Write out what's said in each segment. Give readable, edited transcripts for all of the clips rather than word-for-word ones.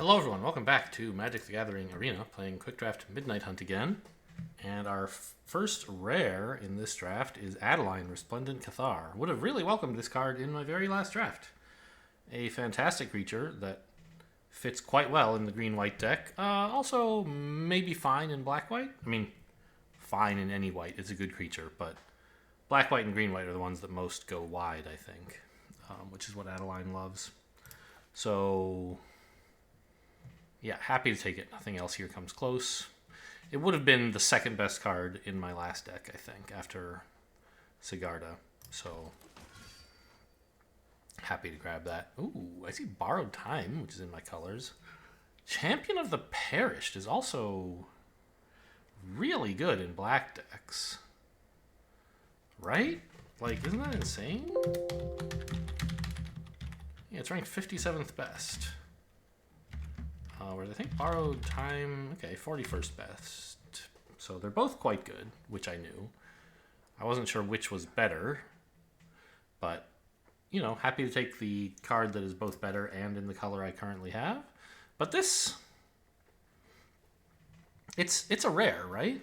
Hello everyone, welcome back to Magic the Gathering Arena, playing Quick Draft Midnight Hunt again. And our first rare in this draft is Adeline, Resplendent Cathar. Would have really welcomed this card in my very last draft. A fantastic creature that fits quite well in the green-white deck. Also, maybe fine in black-white. I mean, fine in any white. It's a good creature, but black-white and green-white are the ones that most go wide, I think, which is what Adeline loves. So yeah, happy to take it. Nothing else here comes close. It would have been the second best card in my last deck, I think, after Sigarda. So happy to grab that. Ooh, I see Borrowed Time, which is in my colors. Champion of the Perished is also really good in black decks. Right? Like, isn't that insane? Yeah, it's ranked 57th best. Whereas I think Borrowed Time, okay, 41st best. So they're both quite good, which I knew. I wasn't sure which was better, but, you know, happy to take the card that is both better and in the color I currently have. But this, it's a rare, right?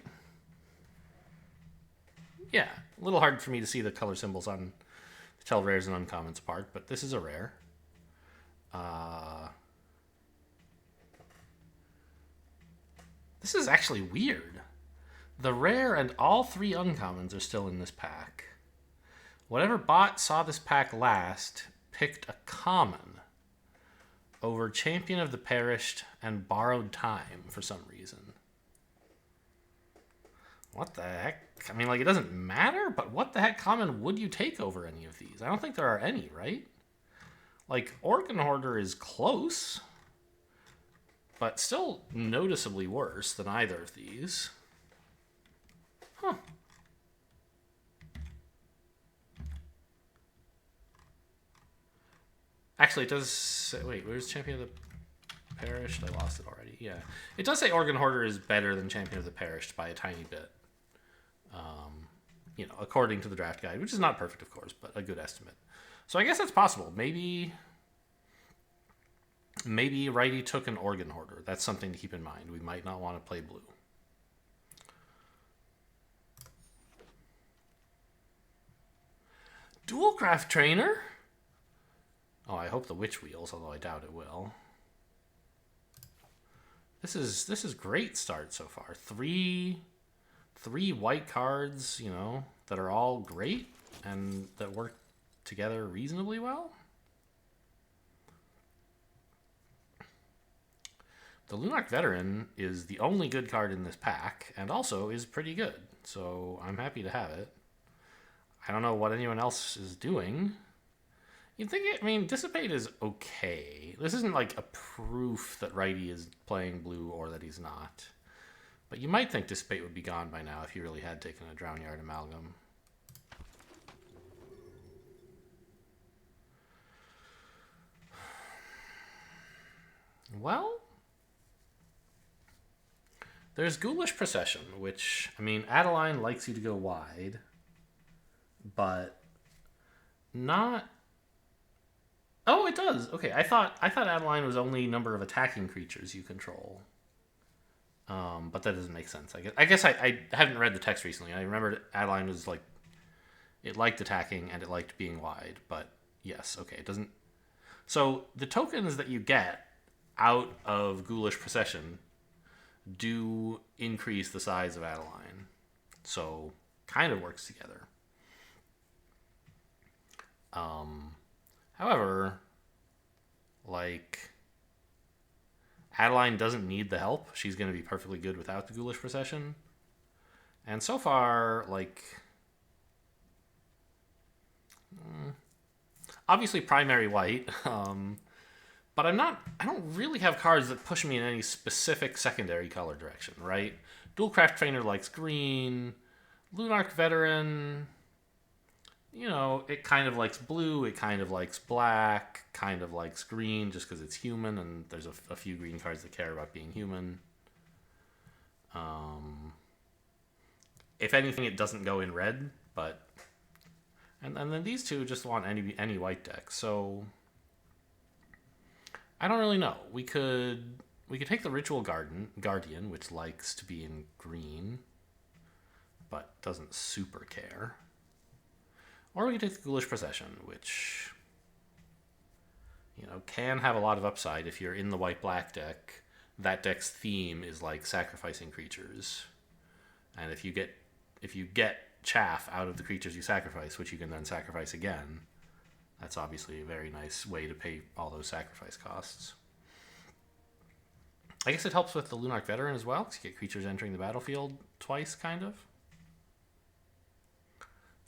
Yeah, a little hard for me to see the color symbols to tell rares and uncommons apart, but this is a rare. This is actually weird. The rare and all three uncommons are still in this pack. Whatever bot saw this pack last picked a common over Champion of the Perished and Borrowed Time for some reason. What the heck? I mean, like, it doesn't matter, but what the heck common would you take over any of these? I don't think there are any, right? Like, Organ Hoarder is close, but still noticeably worse than either of these. Huh. Actually, it does say, wait, where's Champion of the Perished? I lost it already. Yeah. It does say Organ Hoarder is better than Champion of the Perished by a tiny bit. You know, according to the draft guide, which is not perfect, of course, but a good estimate. So I guess that's possible. Maybe Righty took an Organ Hoarder. That's something to keep in mind. We might not want to play blue. Dualcraft Trainer? Oh, I hope the Witch Wheels, although I doubt it will. This is great start so far. Three white cards, you know, that are all great and that work together reasonably well. The Lunarch Veteran is the only good card in this pack, and also is pretty good, so I'm happy to have it. I don't know what anyone else is doing. You'd think, I mean, Dissipate is okay. This isn't like a proof that Righty is playing blue or that he's not. But you might think Dissipate would be gone by now if he really had taken a Drownyard Amalgam. Well, there's Ghoulish Procession, which, I mean, Adeline likes you to go wide, but not... Oh, it does. Okay, I thought Adeline was only number of attacking creatures you control. But that doesn't make sense. I guess I haven't read the text recently. I remember Adeline was like, it liked attacking and it liked being wide. But yes, okay, it doesn't. So the tokens that you get out of Ghoulish Procession do increase the size of Adeline. So kind of works together. However, like, Adeline doesn't need the help. She's going to be perfectly good without the Ghoulish Procession. And so far, like, obviously primary white, but I don't really have cards that push me in any specific secondary color direction, right? Dualcraft Trainer likes green, Lunarch Veteran, you know, it kind of likes blue, it kind of likes black, kind of likes green just because it's human, and there's a few green cards that care about being human. If anything, it doesn't go in red, but... And then these two just want any white deck, so... I don't really know. We could take the Ritual Guardian, which likes to be in green, but doesn't super care. Or we could take the Ghoulish Procession, which, you know, can have a lot of upside if you're in the white-black deck. That deck's theme is like sacrificing creatures, and if you get chaff out of the creatures you sacrifice, which you can then sacrifice again, that's obviously a very nice way to pay all those sacrifice costs. I guess it helps with the Lunarch Veteran as well, because you get creatures entering the battlefield twice, kind of.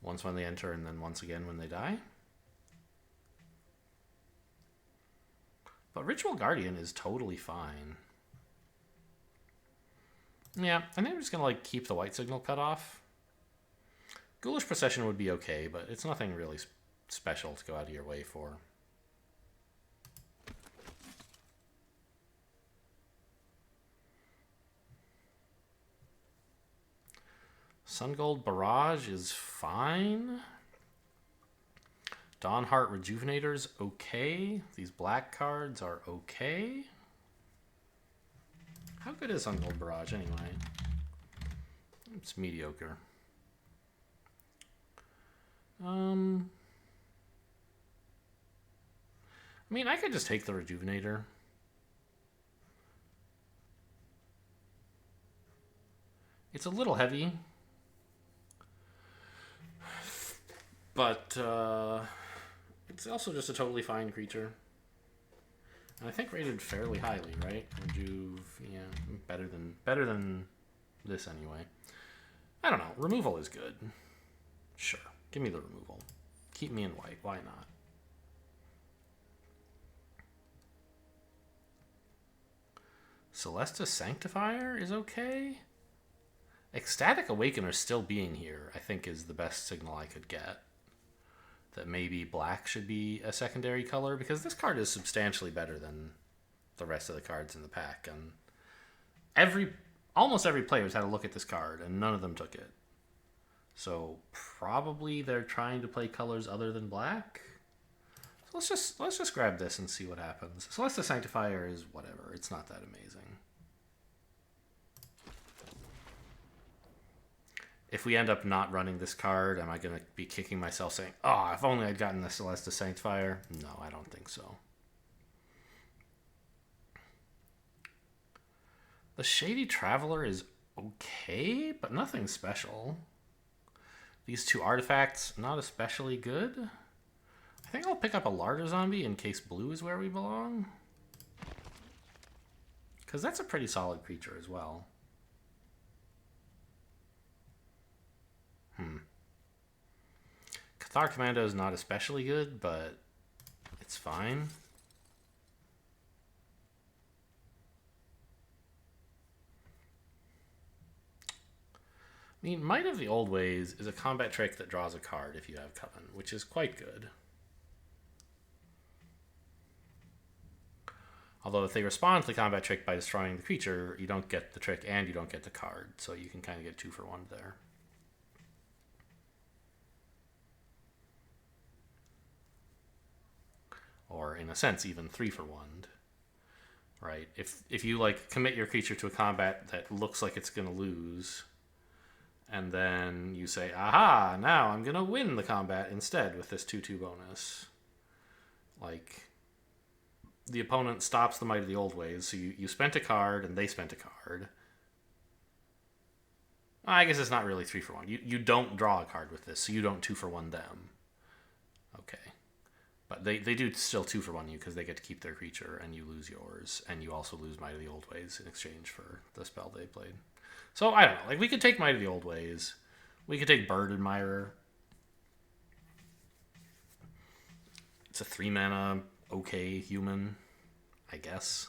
Once when they enter, and then once again when they die. But Ritual Guardian is totally fine. Yeah, I think I'm just going to like keep the white signal cut off. Ghoulish Procession would be okay, but it's nothing really special to go out of your way for. Sungold Barrage is fine. Dawnheart Rejuvenator's okay. These black cards are okay. How good is Sungold Barrage anyway? It's mediocre. I mean, I could just take the Rejuvenator. It's a little heavy. But it's also just a totally fine creature. And I think rated fairly highly, right? Rejuve, yeah, better than this anyway. I don't know. Removal is good. Sure. Give me the removal. Keep me in white. Why not? Celestia Sanctifier is okay. Ecstatic Awakener still being here, I think, is the best signal I could get. That maybe black should be a secondary color, because this card is substantially better than the rest of the cards in the pack. And almost every player's had a look at this card, and none of them took it. So probably they're trying to play colors other than black. So let's just grab this and see what happens. Celestia Sanctifier is whatever. It's not that amazing. If we end up not running this card, am I going to be kicking myself saying, oh, if only I'd gotten the Celestia Sanctifier? No, I don't think so. The Shady Traveler is okay, but nothing special. These two artifacts, not especially good. I think I'll pick up a Larder Zombie in case blue is where we belong. Because that's a pretty solid creature as well. Cathar Commando is not especially good, but it's fine. I mean, Might of the Old Ways is a combat trick that draws a card if you have Coven, which is quite good. Although if they respond to the combat trick by destroying the creature, you don't get the trick and you don't get the card, so you can kind of get 2 for 1 there. Or in a sense, even 3 for 1. Right? If you like commit your creature to a combat that looks like it's going to lose, and then you say, aha, now I'm going to win the combat instead with this 2/2 bonus. Like, the opponent stops the Might of the Old Ways, so you spent a card and they spent a card. I guess it's not really 3 for 1. You don't draw a card with this, so you don't 2 for 1 them. Okay. But they do still 2 for 1 you, because they get to keep their creature and you lose yours, and you also lose Might of the Old Ways in exchange for the spell they played. So, I don't know. Like, we could take Might of the Old Ways. We could take Bird Admirer. It's a 3-mana, okay human, I guess.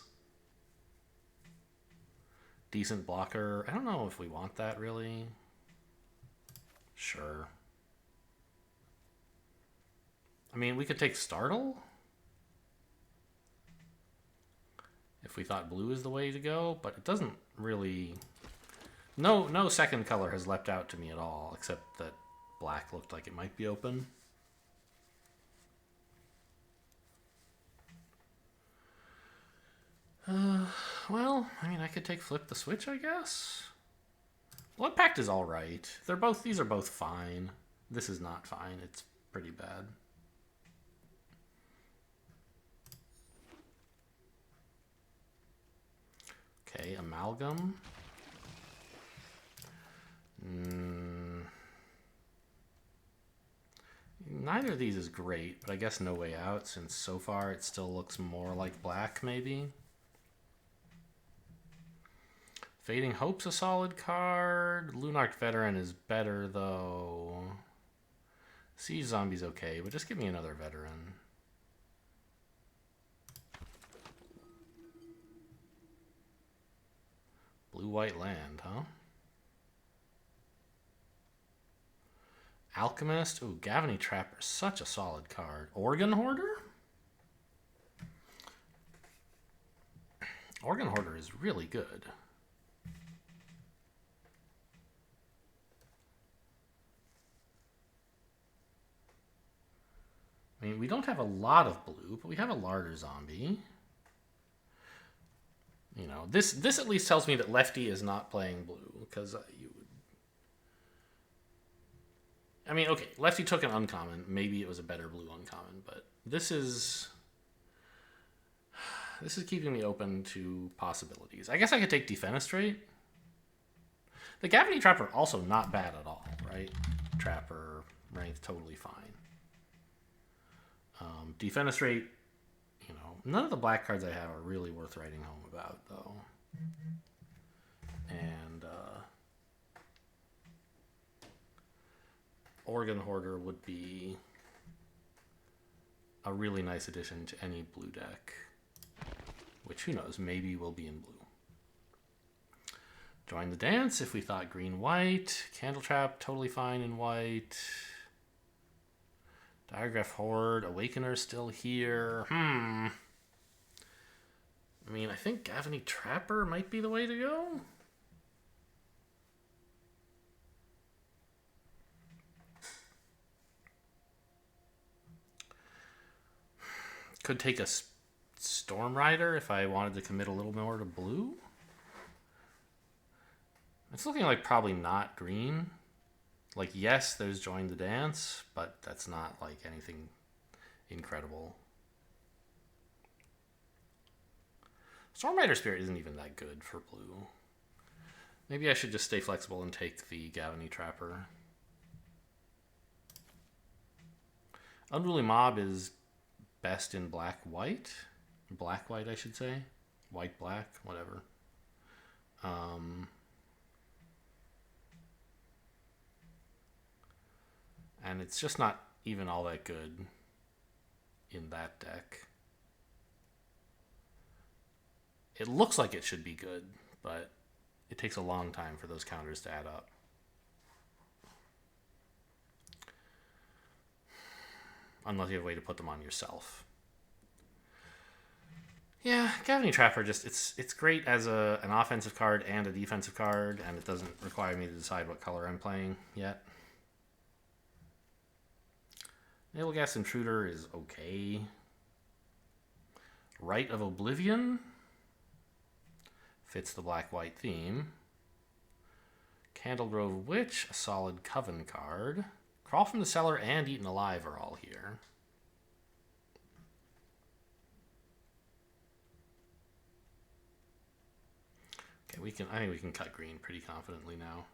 Decent blocker. I don't know if we want that, really. Sure. I mean, we could take Startle. If we thought blue is the way to go, but it doesn't really... No second color has leapt out to me at all, except that black looked like it might be open. Well, I mean, I could take Flip the Switch, I guess. Blood Pact is all right. These are both fine. This is not fine. It's pretty bad. Okay, Amalgam. Neither of these is great, but I guess No Way Out, since so far it still looks more like black, maybe. Fading Hope's a solid card. Lunarch Veteran is better, though. Siege Zombie's okay, but just give me another Veteran. Blue-white land, huh? Alchemist. Ooh, Gavany Trapper. Such a solid card. Organ Hoarder? Organ Hoarder is really good. I mean, we don't have a lot of blue, but we have a larder zombie. You know, this at least tells me that Lefty is not playing blue, because you would... I mean, okay, Lefty took an uncommon. Maybe it was a better blue uncommon, but this is keeping me open to possibilities. I guess I could take Defenestrate. The Gavany Trapper also not bad at all, right? Trapper, right? Totally fine. Defenestrate, you know, none of the black cards I have are really worth writing home about, though. And Organ Hoarder would be a really nice addition to any blue deck, which, who knows, maybe will be in blue. Join the dance if we thought green-white. Candletrap, totally fine in white. Diagraph Horde, Awakener still here. I mean, I think Gavany Trapper might be the way to go. Could take a Storm Rider if I wanted to commit a little more to blue. It's looking like probably not green. Like, yes, there's Join the Dance, but that's not, like, anything incredible. Stormrider Spirit isn't even that good for blue. Maybe I should just stay flexible and take the Gavany Trapper. Unruly Mob is best in black-white. Black-white, I should say. White-black, whatever. And it's just not even all that good in that deck. It looks like it should be good, but it takes a long time for those counters to add up. Unless you have a way to put them on yourself. Yeah, Gavany Trapper just it's great as an offensive card and a defensive card, and it doesn't require me to decide what color I'm playing yet. Naval Gas Intruder is okay. Rite of Oblivion fits the black-white theme. Candlegrove Witch, a solid Coven card. Crawl from the Cellar and Eaten Alive are all here. Okay, I think we can cut green pretty confidently now.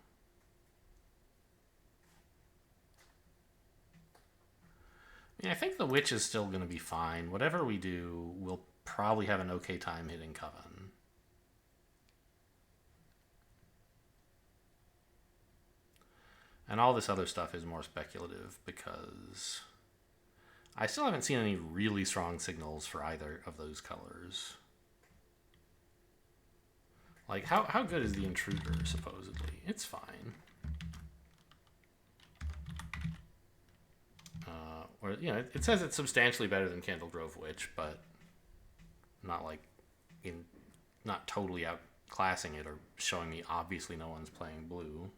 Yeah, I think the Witch is still going to be fine. Whatever we do, we'll probably have an okay time hitting Coven. And all this other stuff is more speculative because I still haven't seen any really strong signals for either of those colors. Like, how good is the Intruder, supposedly? It's fine. Or, you know, it says it's substantially better than Candlegrove Witch, but not like not totally outclassing it or showing me obviously no one's playing blue.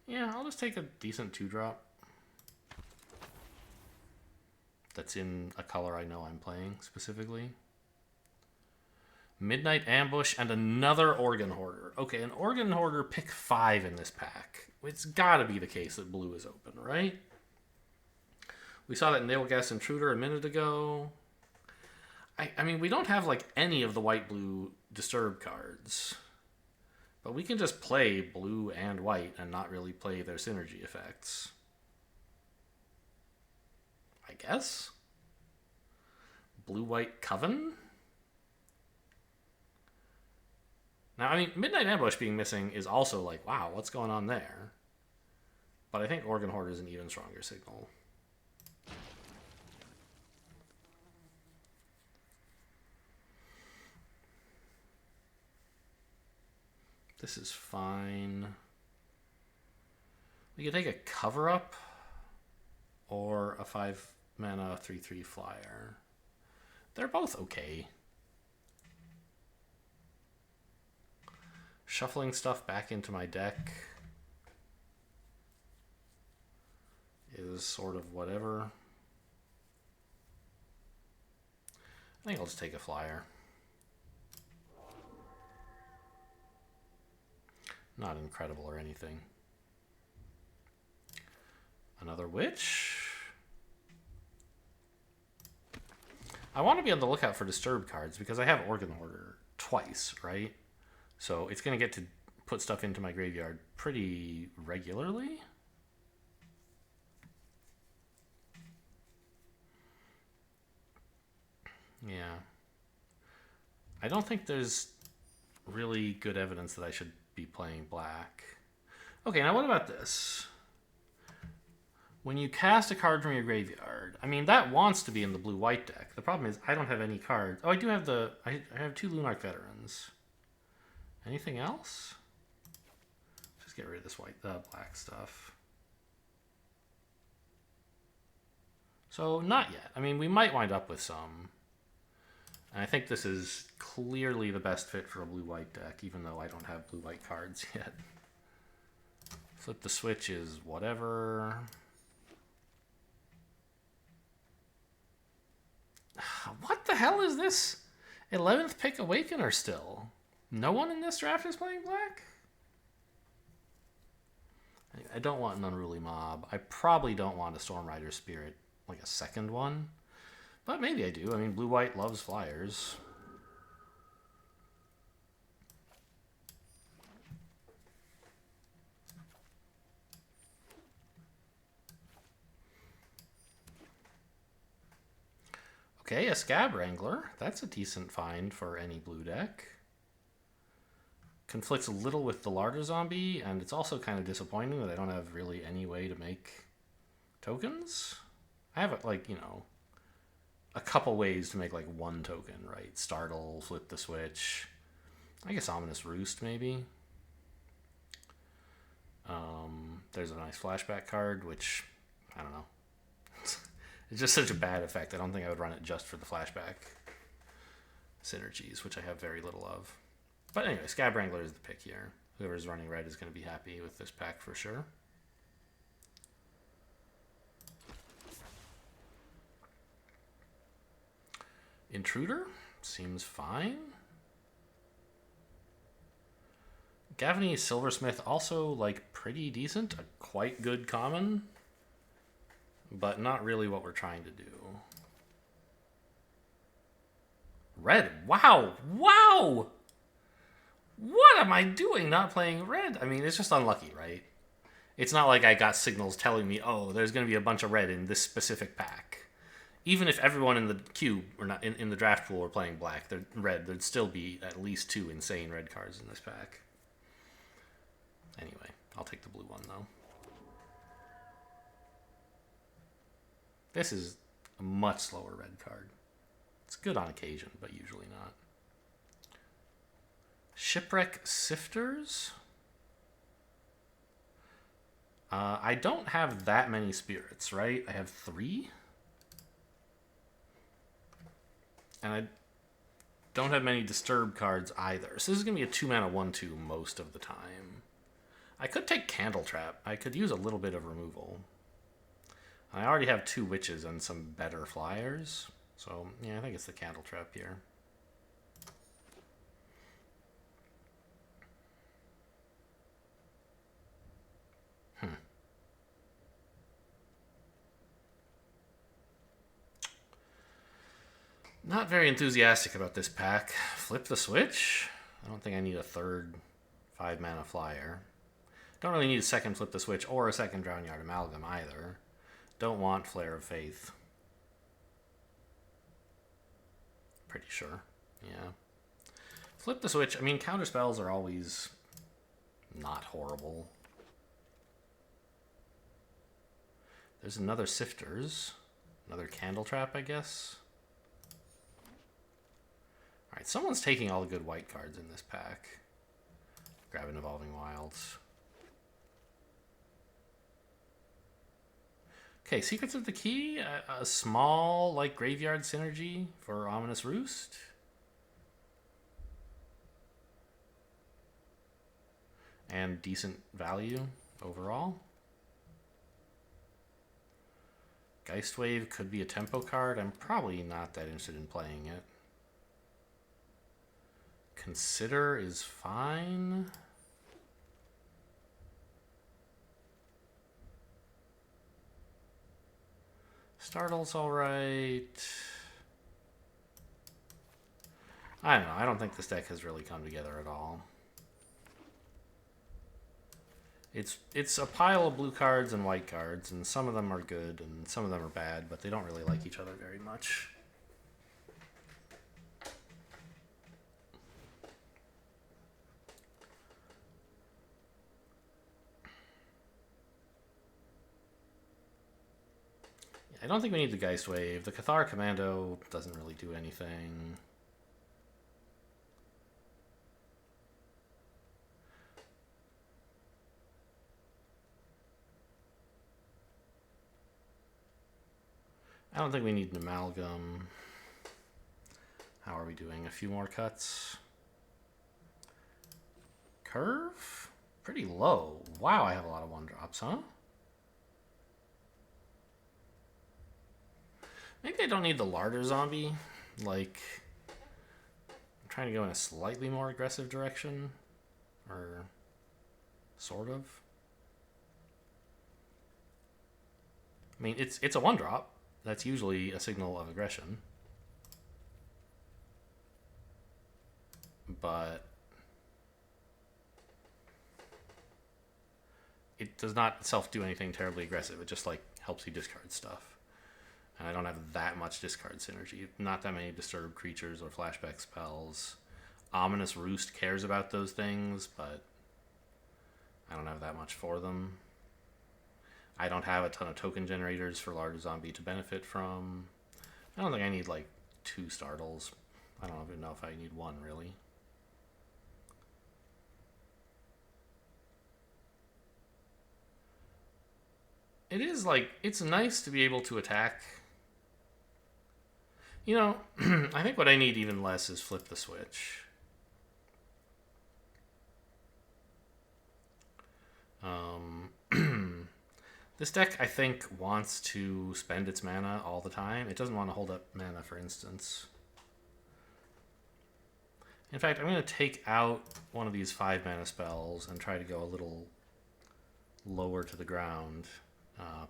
Yeah, I'll just take a decent 2-drop. that's in a color I know I'm playing specifically. Midnight Ambush and another Organ Hoarder. Okay, an Organ Hoarder pick 5 in this pack. It's gotta be the case that blue is open, right? We saw that Nailgas Intruder a minute ago. I mean, we don't have like any of the white-blue Disturb cards. But we can just play blue and white and not really play their synergy effects. I guess? Blue-white Coven? Now, I mean, Midnight Ambush being missing is also like, wow, what's going on there? But I think Organ Hoarder is an even stronger signal. This is fine. We could take a Cover Up or a 5-mana 3/3 flyer. They're both okay. Shuffling stuff back into my deck is sort of whatever. I think I'll just take a flyer. Not incredible or anything. Another Witch. I want to be on the lookout for Disturb cards because I have Organ Hoarder twice, right? So it's going to get to put stuff into my graveyard pretty regularly. Yeah. I don't think there's really good evidence that I should be playing black. Okay, now what about this? When you cast a card from your graveyard, I mean, that wants to be in the blue-white deck. The problem is I don't have any cards. Oh, I do have I have 2 Lunarch Veterans. Anything else? Just get rid of this black stuff. So, not yet. I mean, we might wind up with some. And I think this is clearly the best fit for a blue-white deck, even though I don't have blue-white cards yet. Flip the Switch is whatever. What the hell is this? 11th pick Awakener still. No one in this draft is playing black? I don't want an Unruly Mob. I probably don't want a Stormrider Spirit, like a second one. But maybe I do. I mean, blue-white loves flyers. Okay, a Scab Wrangler. That's a decent find for any blue deck. Conflicts a little with the larger zombie, and it's also kind of disappointing that I don't have really any way to make tokens. I have, like, you know, a couple ways to make, like, 1 token, right? Startle, flip the switch. I guess Ominous Roost, maybe. There's a nice flashback card, which, I don't know. It's just such a bad effect. I don't think I would run it just for the flashback synergies, which I have very little of. But anyway, Scab Wrangler is the pick here. Whoever's running red is going to be happy with this pack for sure. Intruder seems fine. Gavony Silversmith also, like, pretty decent. A quite good common. But not really what we're trying to do. Red. Wow. Wow! What am I doing not playing red? I mean, it's just unlucky, right? It's not like I got signals telling me, oh, there's going to be a bunch of red in this specific pack. Even if everyone in the queue, or not in the draft pool, were playing black, red, there'd still be at least 2 insane red cards in this pack. Anyway, I'll take the blue one, though. This is a much slower red card. It's good on occasion, but usually not. Shipwreck Sifters? I don't have that many spirits, right? I have 3? And I don't have many Disturb cards either. So this is going to be a 2-mana 1/2 most of the time. I could take Candle Trap. I could use a little bit of removal. I already have 2 witches and some better flyers. So, yeah, I think it's the Candle Trap here. Not very enthusiastic about this pack. Flip the switch? I don't think I need a third 5 mana flyer. Don't really need a second Flip the Switch or a second Drownyard Amalgam either. Don't want Flare of Faith. Pretty sure. Yeah. Flip the Switch. I mean, counter spells are always not horrible. There's another Sifters. Another Candle Trap, I guess. Alright, someone's taking all the good white cards in this pack. Grab an Evolving Wilds. Okay, Secrets of the Key. A small, like, graveyard synergy for Ominous Roost. And decent value overall. Geistwave could be a tempo card. I'm probably not that interested in playing it. Consider is fine. Startle's alright. I don't know. I don't think this deck has really come together at all. It's a pile of blue cards and white cards, and some of them are good and some of them are bad, but they don't really like each other very much. I don't think we need the Geistwave. The Cathar Commando doesn't really do anything. I don't think we need an Amalgam. How are we doing? A few more cuts. Curve? Pretty low. Wow, I have a lot of 1-drops, huh? Maybe I don't need the Larder Zombie. Like, I'm trying to go in a slightly more aggressive direction. Or, sort of. I mean, it's a 1-drop. That's usually a signal of aggression. But it does not itself do anything terribly aggressive. It just, like, helps you discard stuff. And I don't have that much discard synergy. Not that many disturbed creatures or flashback spells. Ominous Roost cares about those things, but I don't have that much for them. I don't have a ton of token generators for Larder Zombie to benefit from. I don't think I need, like, 2 Startles. I don't even know if I need 1, really. It is, like, it's nice to be able to attack. You know, I think what I need even less is Flip the Switch. This deck, I think, wants to spend its mana all the time. It doesn't want to hold up mana, for instance. In fact, I'm going to take out one of these 5 mana spells and try to go a little lower to the ground,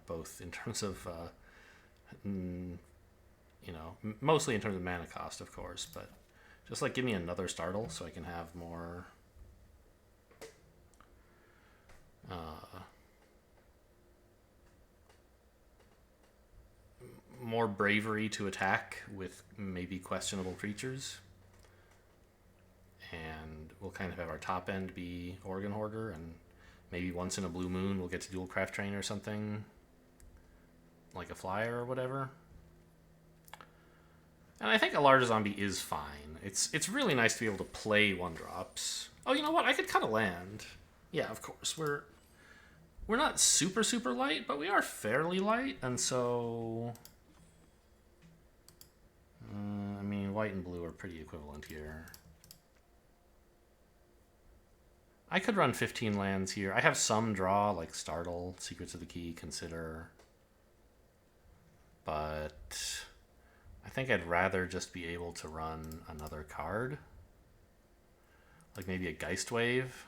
both in terms of, you know, mostly in terms of mana cost, of course, but just, like, give me another Startle so I can have more more bravery to attack with maybe questionable creatures. And we'll kind of have our top end be Organ Hoarder, and maybe once in a blue moon we'll get to dual Craft Train or something, like a flyer or whatever. And I think a Larder Zombie is fine. It's really nice to be able to play 1-drops. Oh, you know what? I could cut a land. Yeah, of course. We're not super, super light, but we are fairly light, and so... I mean, white and blue are pretty equivalent here. I could run 15 lands here. I have some draw, like Startle, Secrets of the Key, Consider. but I think I'd rather just be able to run another card. Like maybe a Geist Wave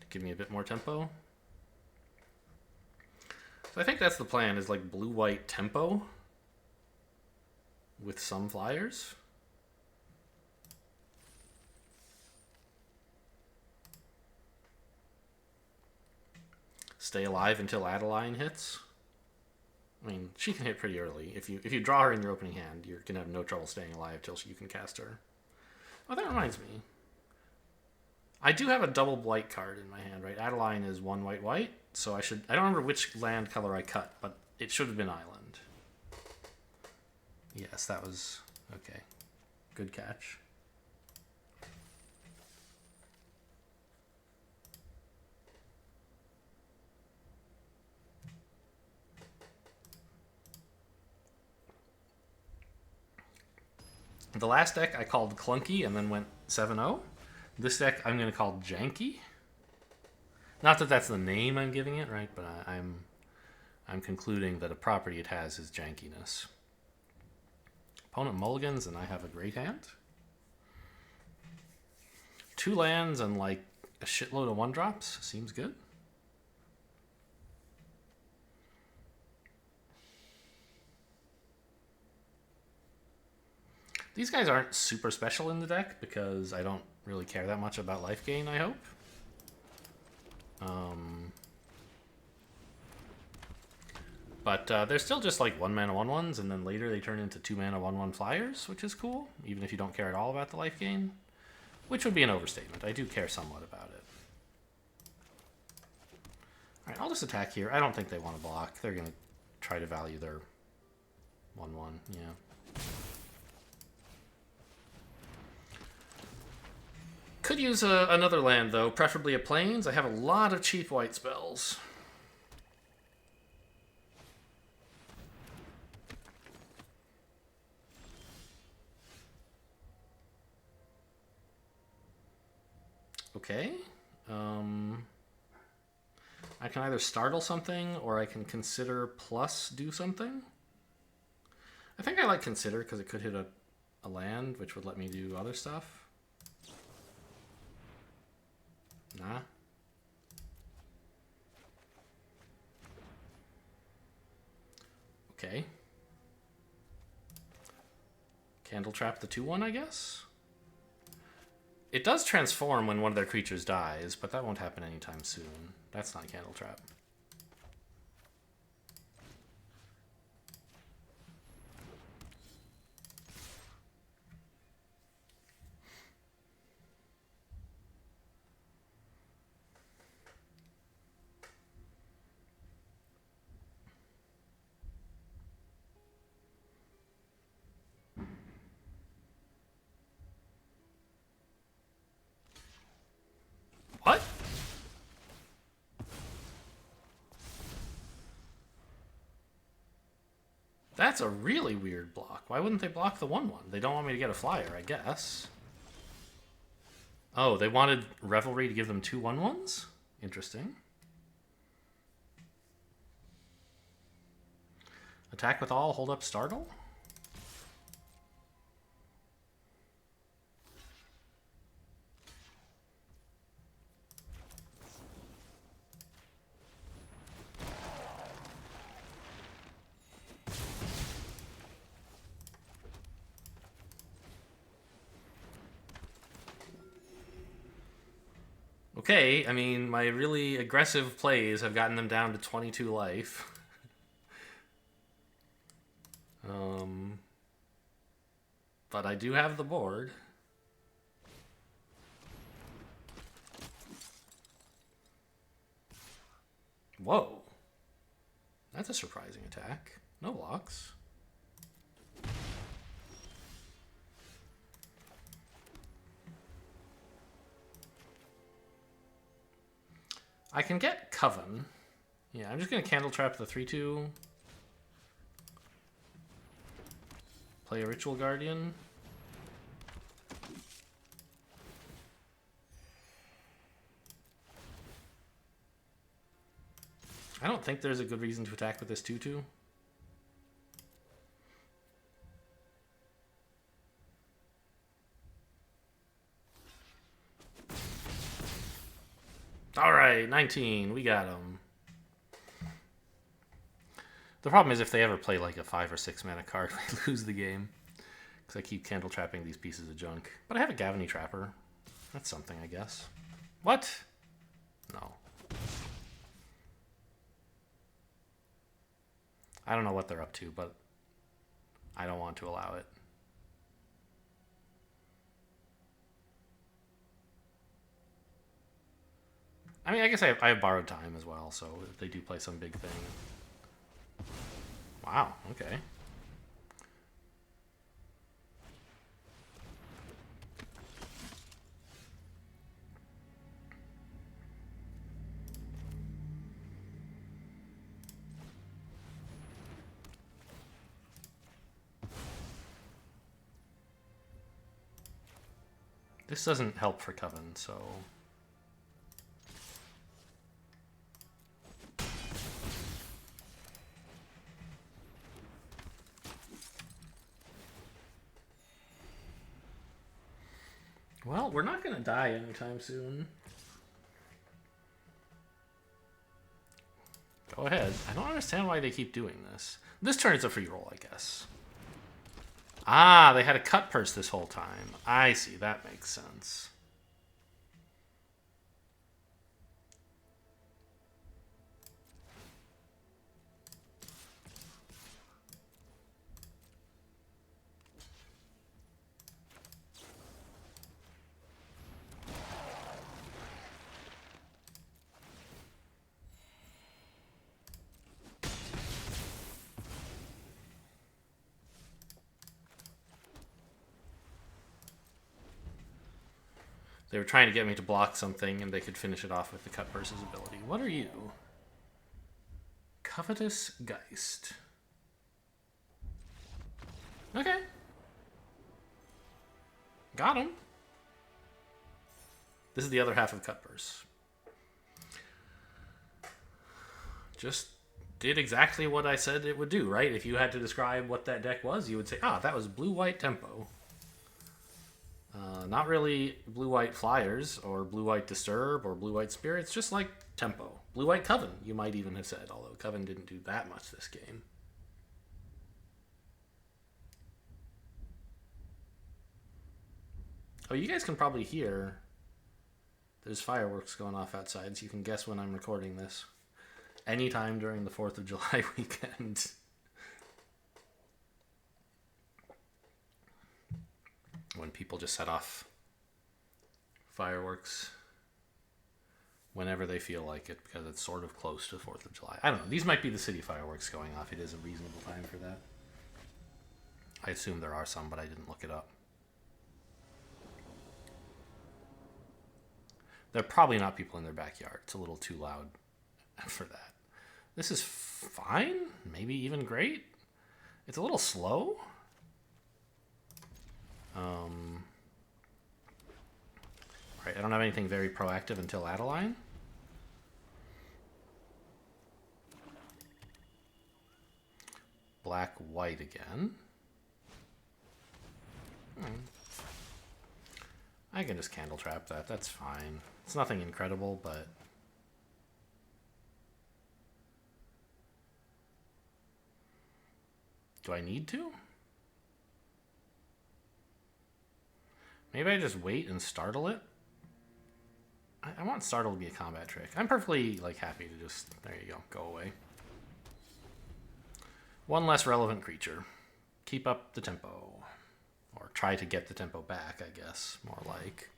to give me a bit more tempo. So I think that's the plan, is like blue-white tempo with some flyers. Stay alive until Adeline hits. I mean, she can hit pretty early. If you draw her in your opening hand, you're gonna have no trouble staying alive till you can cast her. Oh, that reminds me. I do have a double white card in my hand, right? Adeline is 1 white white, so I don't remember which land color I cut, but it should have been island. Yes, that was okay. Good catch. The last deck I called Clunky and then went 7-0. This deck I'm going to call Janky. Not that that's the name I'm giving it, right? But I'm concluding that a property it has is jankiness. Opponent mulligans and I have a great hand. 2 lands and like a shitload of 1-drops. Seems good. These guys aren't super special in the deck because I don't really care that much about life gain, I hope. But they're still just like 1-mana 1/1s, and then later they turn into 2-mana 1/1 flyers, which is cool, even if you don't care at all about the life gain. Which would be an overstatement. I do care somewhat about it. Alright, I'll just attack here. I don't think they want to block. They're going to try to value their 1/1, yeah. Could use another land, though, preferably a Plains. I have a lot of cheap white spells. Okay. I can either startle something, or I can consider plus do something. I think I like consider, because it could hit a land, which would let me do other stuff. Nah. Okay. Candle Trap the 2/1, I guess? It does transform when one of their creatures dies, but that won't happen anytime soon. That's not Candle Trap. What? That's a really weird block. Why wouldn't they block the 1/1? They don't want me to get a flyer, I guess. Oh, they wanted Revelry to give them 2 1/1s? Interesting. Attack with all, hold up, startle? Okay, I mean, my really aggressive plays have gotten them down to 22 life. But I do have the board. Whoa. That's a surprising attack. No blocks. I can get Coven. Yeah, I'm just going to Candle Trap the 3/2. Play a Ritual Guardian. I don't think there's a good reason to attack with this 2/2. All right, 19. We got them. The problem is if they ever play like a 5 or 6 mana card, we lose the game. Because I keep candle trapping these pieces of junk. But I have a Gavany Trapper. That's something, I guess. What? No. I don't know what they're up to, but I don't want to allow it. I mean, I guess I have borrowed time as well, so if they do play some big thing. Wow, okay. This doesn't help for Coven, so... Well, we're not going to die anytime soon. Go ahead. I don't understand why they keep doing this. This turn it's a free roll, I guess. Ah, they had a cut purse this whole time. I see. That makes sense. They were trying to get me to block something, and they could finish it off with the cut purse's ability. What are you? Covetous Geist. Okay. Got him. This is the other half of cut purse. Just did exactly what I said it would do, right? If you had to describe what that deck was, you would say, that was blue-white tempo. Not really blue-white flyers, or blue-white disturb, or blue-white spirits, just like tempo. Blue-white Coven, you might even have said, although Coven didn't do that much this game. Oh, you guys can probably hear there's fireworks going off outside, so you can guess when I'm recording this. Anytime during the 4th of July weekend. When people just set off fireworks whenever they feel like it, because it's sort of close to the 4th of July. I don't know. These might be the city fireworks going off. It is a reasonable time for that. I assume there are some, but I didn't look it up. They're probably not people in their backyard. It's a little too loud for that. This is fine. Maybe even great. It's a little slow. Right, I don't have anything very proactive until Adeline. Black, white again. I can just candle trap that. That's fine. It's nothing incredible, but... Do I need to? Maybe I just wait and startle it? I want startle to be a combat trick. I'm perfectly happy to just... There you go away. One less relevant creature. Keep up the tempo. Or try to get the tempo back, I guess. More like.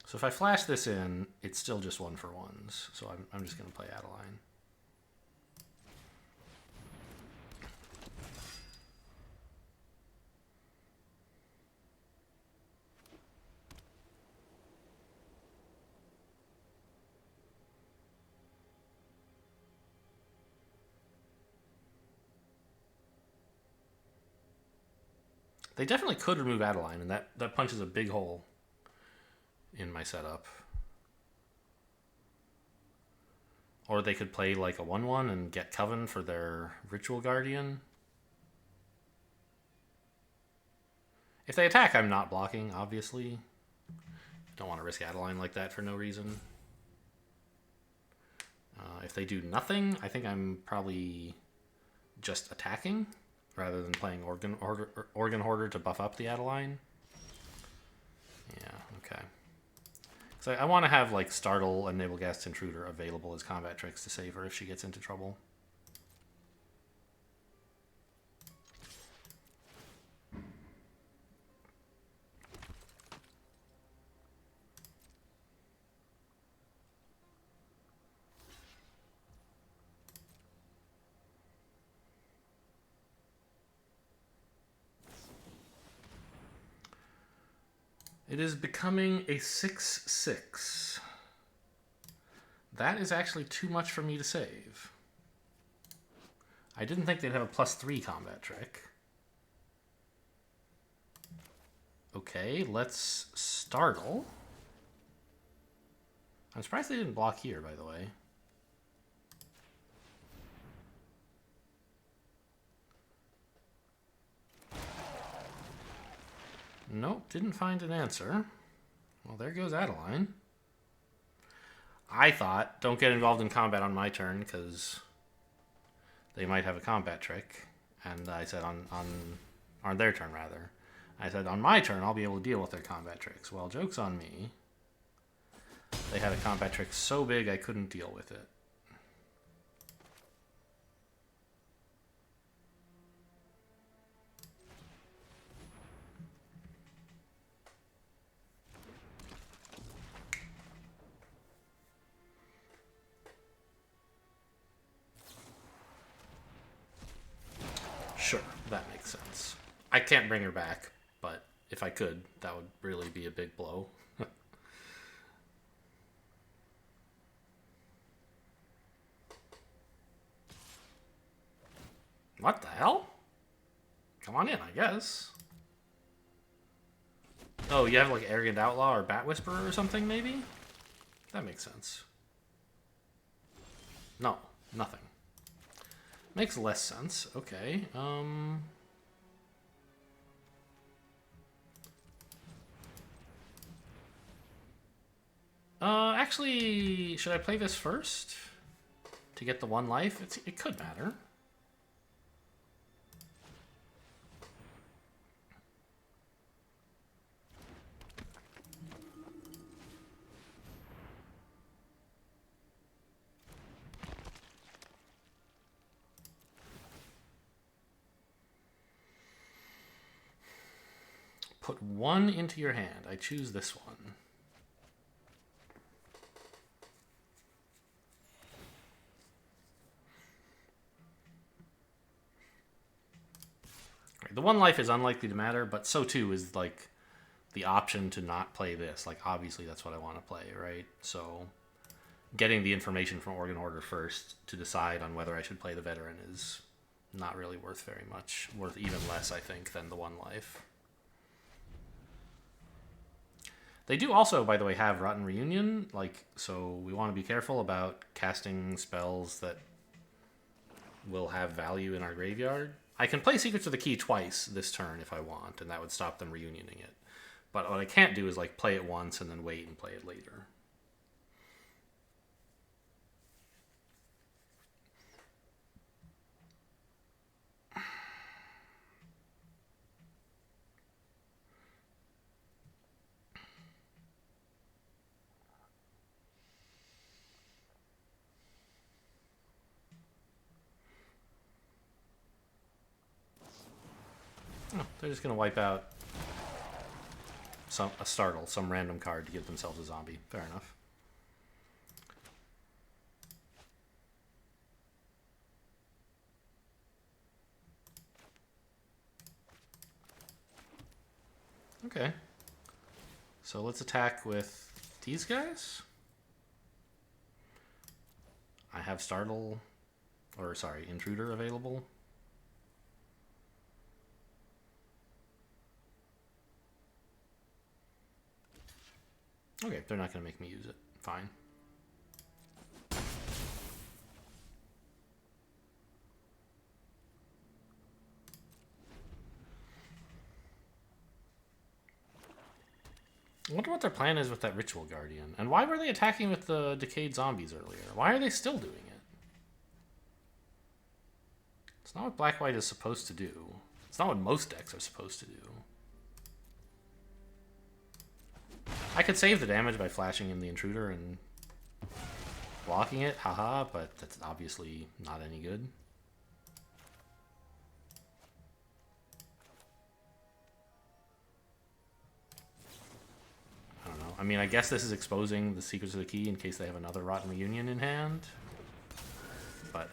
So if I flash this in, it's still just 1-for-1s. So I'm just going to play Adeline. They definitely could remove Adeline, and that punches a big hole in my setup. Or they could play like a 1/1 and get Coven for their Ritual Guardian. If they attack, I'm not blocking, obviously. Don't want to risk Adeline like that for no reason. If they do nothing, I think I'm probably just attacking rather than playing Organ Hoarder to buff up the Adeline. Yeah, okay. So I want to have like Startle and Nabelgast Intruder available as combat tricks to save her if she gets into trouble. It is becoming a 6/6. That is actually too much for me to save. I didn't think they'd have a +3 combat trick. Okay, let's Startle. I'm surprised they didn't block here, by the way. Nope, didn't find an answer. Well, there goes Adeline. I thought, don't get involved in combat on my turn, because they might have a combat trick. And I said on their turn, rather. I said, on my turn, I'll be able to deal with their combat tricks. Well, joke's on me. They had a combat trick so big I couldn't deal with it. Sure, that makes sense. I can't bring her back, but if I could, that would really be a big blow. What the hell? Come on in, I guess. Oh, you have like Arrogant Outlaw or Bat Whisperer or something, maybe? That makes sense. No, nothing. Makes less sense. Okay. Actually, should I play this first? To get the 1 life? It could matter. Put 1 into your hand. I choose this one. The 1 life is unlikely to matter, but so too is like the option to not play this. Like obviously that's what I want to play, right? So getting the information from Organ Hoarder first to decide on whether I should play the Veteran is not really worth very much. Worth even less, I think, than the 1 life. They do also, by the way, have Rotten Reunion, like, so we want to be careful about casting spells that will have value in our graveyard. I can play Secrets of the Key twice this turn if I want, and that would stop them reunioning it. But what I can't do is like play it once and then wait and play it later. Oh, they're just gonna wipe out a Startle, some random card to give themselves a zombie. Fair enough. Okay. So let's attack with these guys. I have Startle, or sorry, Intruder available. Okay, they're not going to make me use it. Fine. I wonder what their plan is with that Ritual Guardian. And why were they attacking with the Decayed Zombies earlier? Why are they still doing it? It's not what Black-White is supposed to do. It's not what most decks are supposed to do. I could save the damage by flashing in the Intruder and blocking it, haha, but that's obviously not any good. I don't know. I mean, I guess this is exposing the Secrets of the Key in case they have another Rotten Reunion in hand. But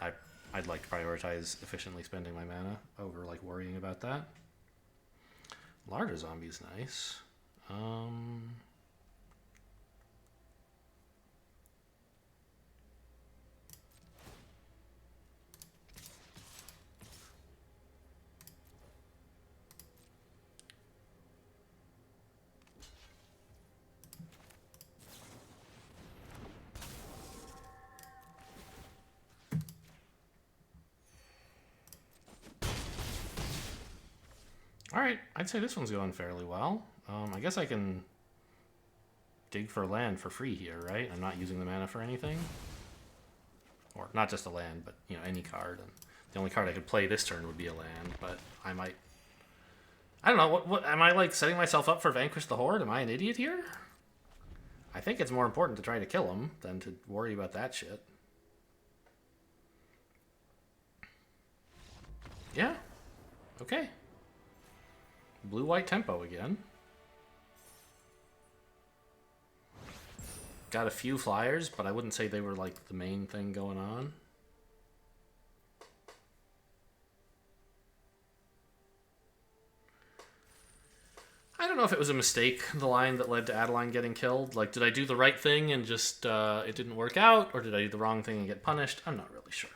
I'd like to prioritize efficiently spending my mana over like worrying about that. Larder Zombie is nice. Alright, I'd say this one's going fairly well. I guess I can dig for land for free here, right? I'm not using the mana for anything. Or not just a land, but you know, any card. And the only card I could play this turn would be a land, but I might... I don't know, what am I like setting myself up for Vanquish the Horde? Am I an idiot here? I think it's more important to try to kill him than to worry about that shit. Yeah. Okay. Blue-white tempo again. Got a few flyers, but I wouldn't say they were like the main thing going on. I don't know if it was a mistake, the line that led to Adeline getting killed. Like, did I do the right thing and just it didn't work out? Or did I do the wrong thing and get punished? I'm not really sure.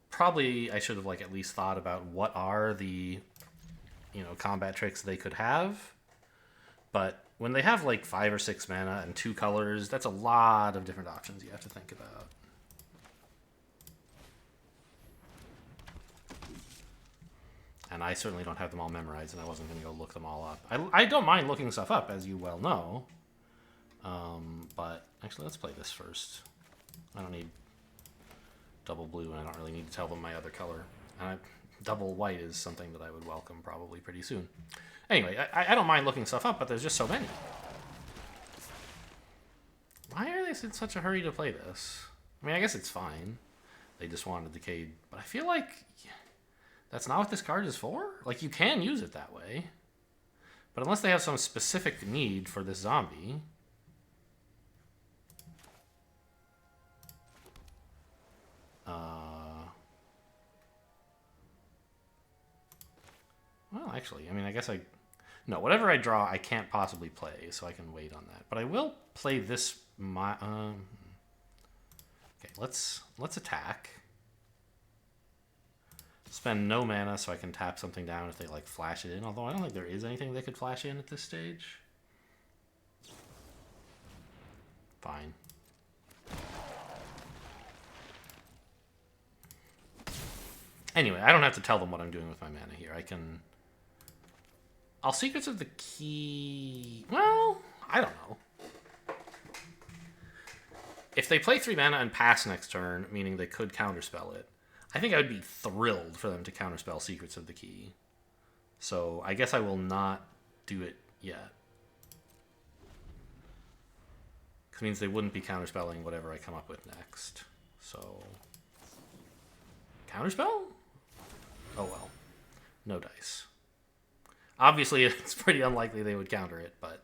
Probably I should have like at least thought about what are the, you know, combat tricks they could have. But when they have like 5 or 6 mana and 2 colors, that's a lot of different options you have to think about. And I certainly don't have them all memorized, and I wasn't going to go look them all up. I don't mind looking stuff up, as you well know. But actually, let's play this first. I don't need double blue, and I don't really need to tell them my other color. Double white is something that I would welcome probably pretty soon. Anyway, I don't mind looking stuff up, but there's just so many. Why are they in such a hurry to play this? I mean, I guess it's fine. They just wanted Decayed. But I feel like that's not what this card is for. Like, you can use it that way. But unless they have some specific need for this zombie... Well, actually, I mean, I guess no, whatever I draw, I can't possibly play, so I can wait on that. But I will play this... okay, let's attack. Spend no mana so I can tap something down if they, like, flash it in. Although I don't think there is anything they could flash in at this stage. Fine. Anyway, I don't have to tell them what I'm doing with my mana here. I can... I'll Secrets of the Key... Well, I don't know. If they play 3 mana and pass next turn, meaning they could counterspell it, I think I would be thrilled for them to counterspell Secrets of the Key. So I guess I will not do it yet. Because it means they wouldn't be counterspelling whatever I come up with next. So... Counterspell? Oh well. No dice. Obviously, it's pretty unlikely they would counter it, but...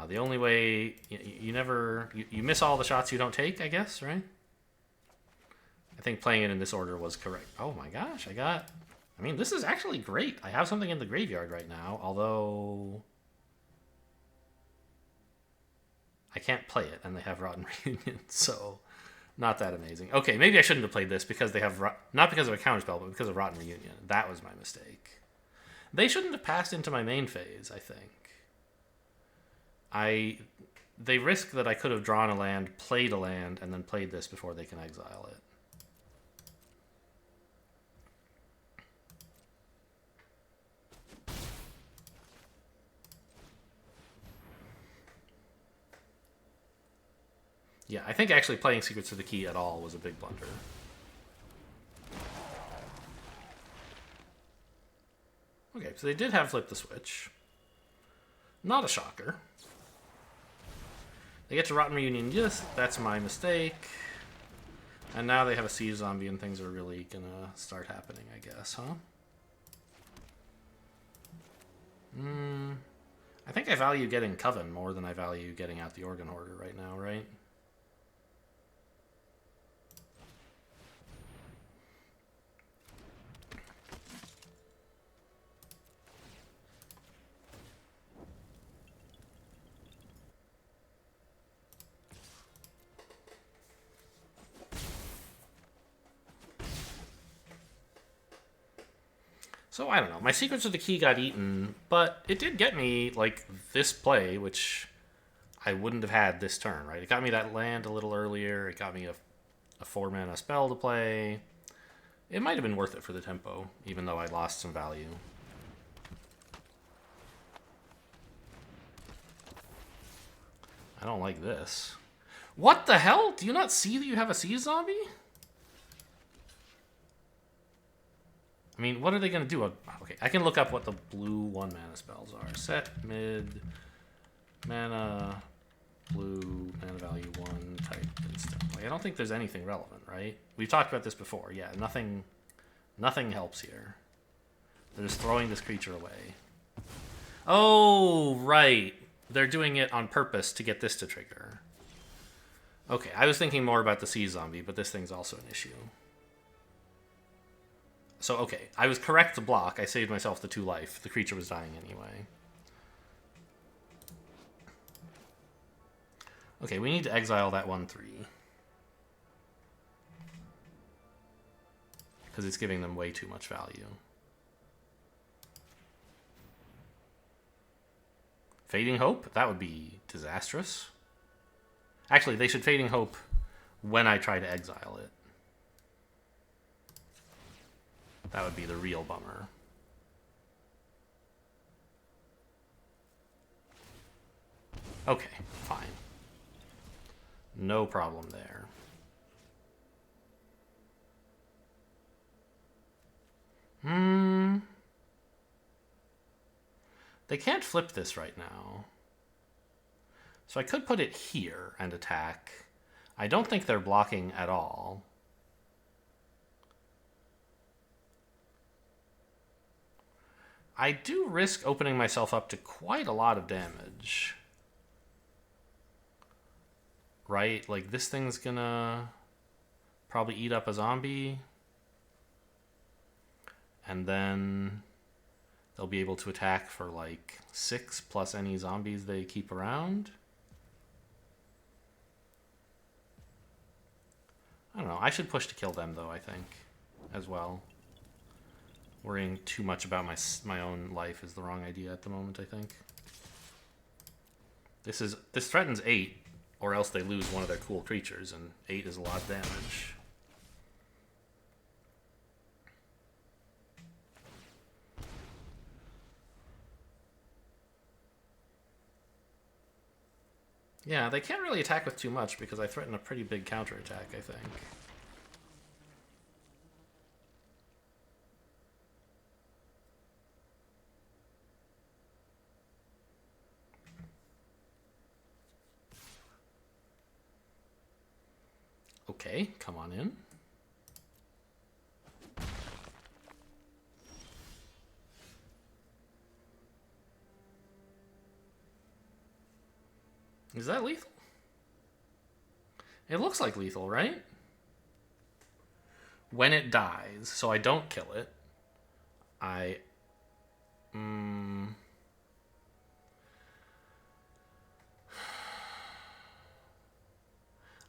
the only way... You miss all the shots you don't take, I guess, right? I think playing it in this order was correct. Oh my gosh, I mean, this is actually great. I have something in the graveyard right now, although... I can't play it, and they have Rotten Reunion, so... Not that amazing. Okay, maybe I shouldn't have played this because they have... Not because of a counterspell, but because of Rotten Reunion. That was my mistake. They shouldn't have passed into my main phase, I think. they risk that I could have drawn a land, played a land, and then played this before they can exile it. Yeah, I think actually playing Secrets of the Key at all was a big blunder. Okay, so they did have Flip the Switch. Not a shocker. They get to Rotten Reunion. Yes, that's my mistake. And now they have a Siege Zombie and things are really gonna start happening, I guess, huh? I think I value getting Coven more than I value getting out the Organ Hoarder right now, right? So, I don't know. My Secrets of the Key got eaten, but it did get me, like, this play, which I wouldn't have had this turn, right? It got me that land a little earlier. It got me a 4-mana spell to play. It might have been worth it for the tempo, even though I lost some value. I don't like this. What the hell? Do you not see that you have a Siege Zombie? I mean, what are they going to do? Okay, I can look up what the blue 1-mana spells are. Set, mid, mana, blue, mana value 1, type, instant. Like, I don't think there's anything relevant, right? We've talked about this before. Yeah, nothing helps here. They're just throwing this creature away. Oh, right. They're doing it on purpose to get this to trigger. Okay, I was thinking more about the Siege Zombie, but this thing's also an issue. So, okay, I was correct to block. I saved myself the 2 life. The creature was dying anyway. Okay, we need to exile that 1/3. Because it's giving them way too much value. Fading Hope? That would be disastrous. Actually, they should Fading Hope when I try to exile it. That would be the real bummer. Okay, fine. No problem there. They can't flip this right now. So I could put it here and attack. I don't think they're blocking at all. I do risk opening myself up to quite a lot of damage. Right? Like, this thing's gonna probably eat up a zombie. And then they'll be able to attack for, like, 6 plus any zombies they keep around. I don't know. I should push to kill them, though, I think, as well. Worrying too much about my own life is the wrong idea at the moment, I think. This threatens 8, or else they lose one of their cool creatures, and 8 is a lot of damage. Yeah, they can't really attack with too much because I threaten a pretty big counterattack, I think. Okay, come on in. Is that lethal? It looks like lethal, right? When it dies, so I don't kill it, I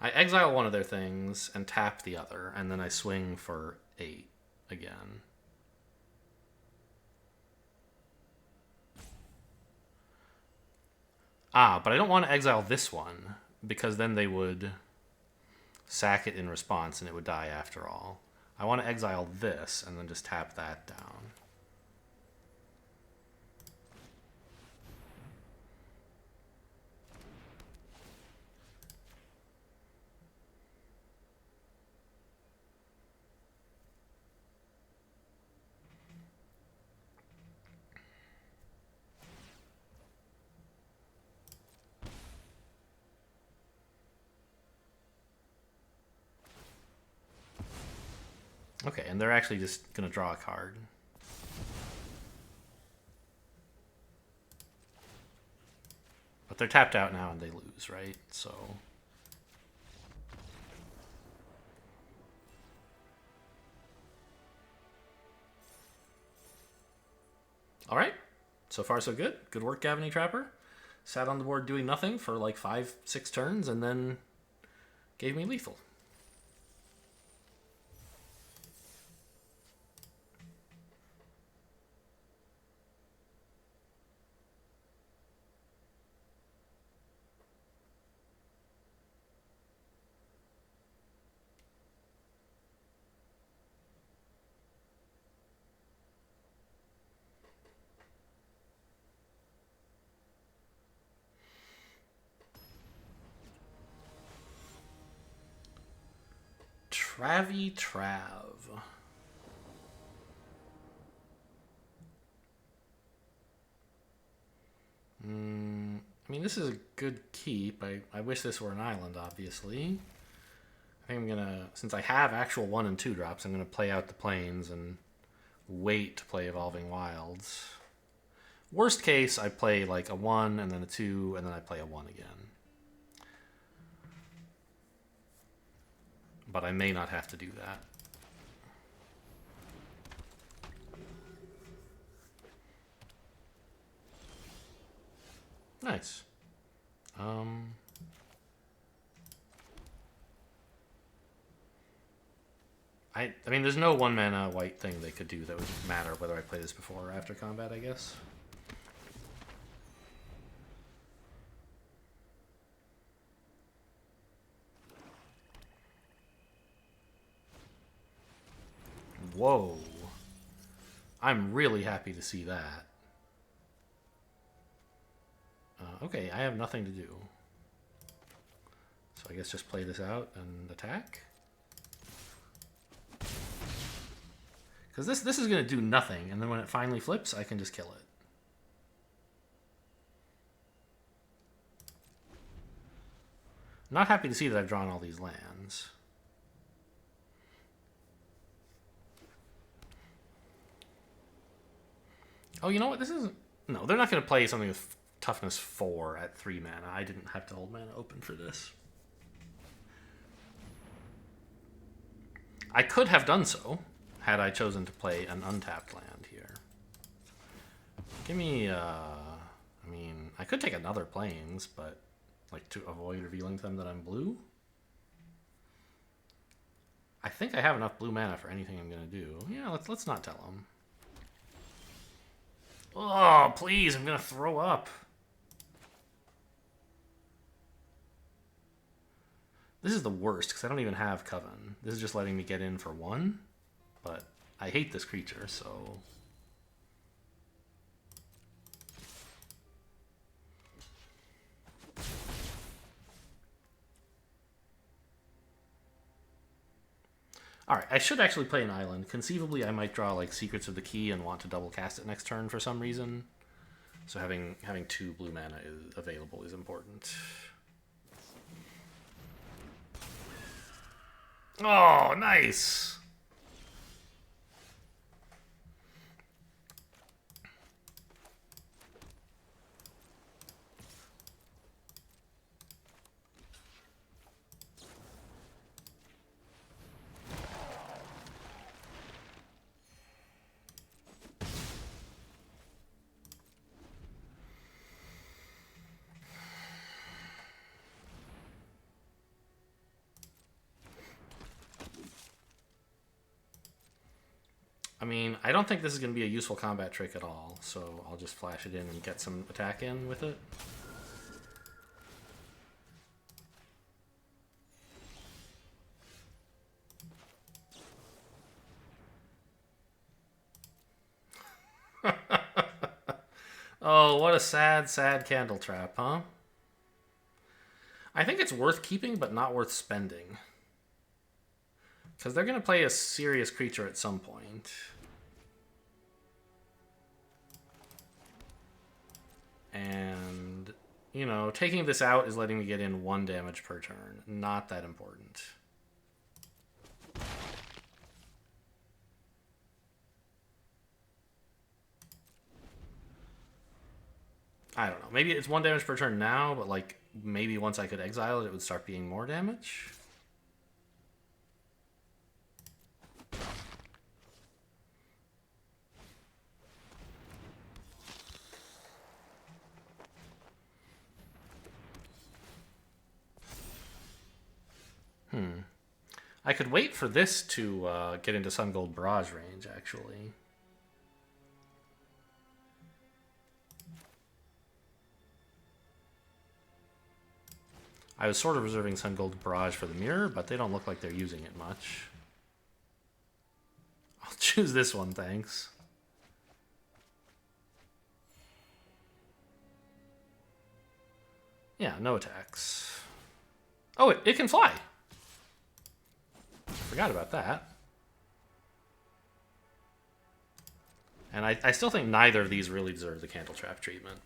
exile one of their things and tap the other, and then I swing for 8 again. Ah, but I don't want to exile this one, because then they would sack it in response and it would die after all. I want to exile this and then just tap that down. Okay, and they're actually just going to draw a card. But they're tapped out now and they lose, right? So... Alright, so far so good. Good work, Gavony Trapper. Sat on the board doing nothing for like 5-6 turns and then gave me lethal. Travy Trav. I mean, this is a good keep. I wish this were an island, obviously. I think I'm gonna, since I have actual 1 and 2 drops, I'm gonna play out the plains and wait to play Evolving Wilds. Worst case, I play like a 1 and then a 2, and then I play a 1 again. But I may not have to do that. Nice. I mean, there's no 1 mana white thing they could do that would matter whether I play this before or after combat, I guess. Whoa. I'm really happy to see that. Okay, I have nothing to do. So I guess just play this out and attack. Because this is going to do nothing, and then when it finally flips, I can just kill it. I'm not happy to see that I've drawn all these lands. Oh, you know what? This isn't... No, they're not going to play something with toughness 4 at 3 mana. I didn't have to hold mana open for this. I could have done so had I chosen to play an untapped land here. Give me, I mean, I could take another plains, but like to avoid revealing to them that I'm blue. I think I have enough blue mana for anything I'm gonna do. Yeah, let's not tell them. Oh, please, I'm gonna throw up. This is the worst, because I don't even have Coven. This is just letting me get in for 1. But I hate this creature, so... Alright, I should actually play an island. Conceivably, I might draw like Secrets of the Key and want to double cast it next turn for some reason. So having 2 blue mana available is important. Oh, nice! I mean, I don't think this is going to be a useful combat trick at all, so I'll just flash it in and get some attack in with it. Oh, what a sad, sad candle trap, huh? I think it's worth keeping, but not worth spending. Because they're going to play a serious creature at some point. And, you know, taking this out is letting me get in 1 damage per turn. Not that important. I don't know. Maybe it's 1 damage per turn now, but like maybe once I could exile it, it would start being more damage. I could wait for this to get into Sun Gold Barrage range, actually. I was sort of reserving Sun Gold Barrage for the mirror, but they don't look like they're using it much. I'll choose this one, thanks. Yeah, no attacks. Oh, it can fly! Forgot about that. And I still think neither of these really deserve the Candle Trap treatment.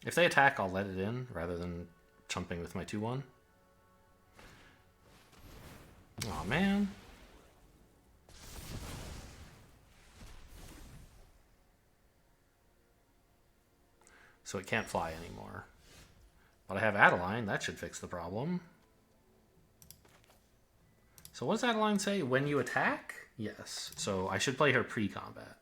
If they attack, I'll let it in, rather than chumping with my 2-1. Aw, man. So it can't fly anymore. But I have Adeline, that should fix the problem. So what does Adeline say? When you attack? Yes. So I should play her pre-combat.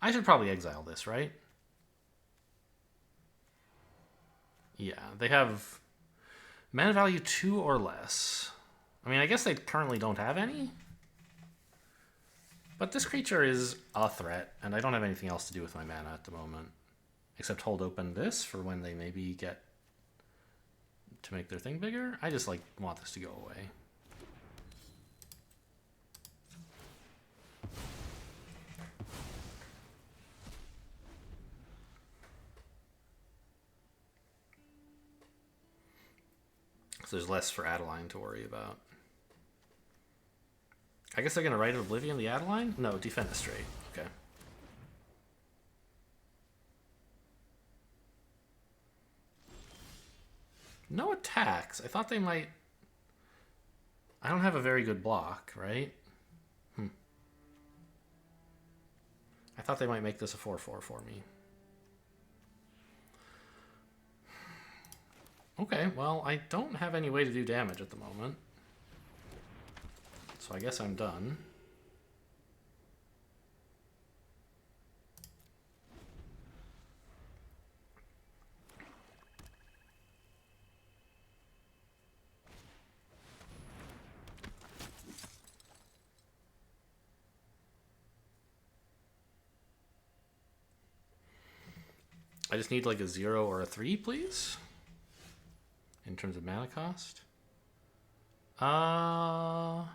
I should probably exile this, right? Yeah, they have mana value 2 or less. I mean, I guess they currently don't have any. But this creature is a threat, and I don't have anything else to do with my mana at the moment. Except hold open this for when they maybe get to make their thing bigger. I just, like, want this to go away. So there's less for Adeline to worry about. I guess they're going to Rite of Oblivion the Adeline? No, Defenestrate. Okay. No attacks. I thought they might... I don't have a very good block, right? I thought they might make this a 4-4 for me. Okay, well, I don't have any way to do damage at the moment. So I guess I'm done. I just need like a 0 or a 3, please. In terms of mana cost. Yeah,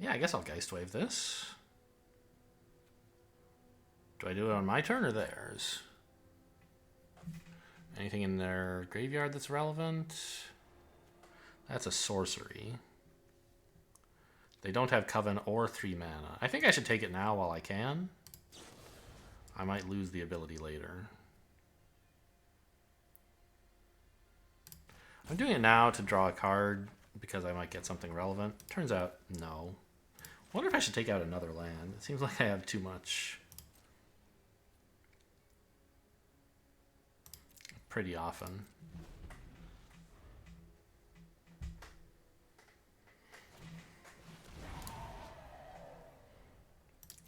I guess I'll Geistwave this. Do I do it on my turn or theirs? Anything in their graveyard that's relevant? That's a sorcery. They don't have Coven or 3 mana. I think I should take it now while I can. I might lose the ability later. I'm doing it now to draw a card because I might get something relevant. Turns out, no. I wonder if I should take out another land. It seems like I have too much. Pretty often. –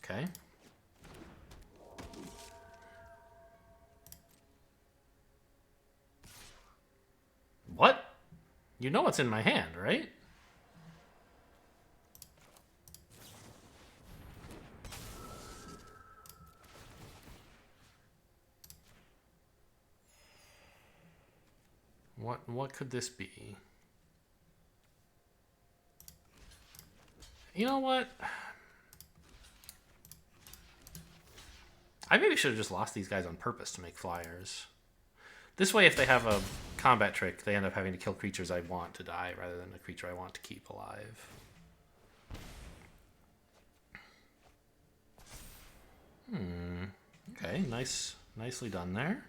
Okay. What? You know what's in my hand, right? What could this be? You know what? I maybe should have just lost these guys on purpose to make flyers. This way, if they have a combat trick, they end up having to kill creatures I want to die rather than a creature I want to keep alive. Okay, nicely done there.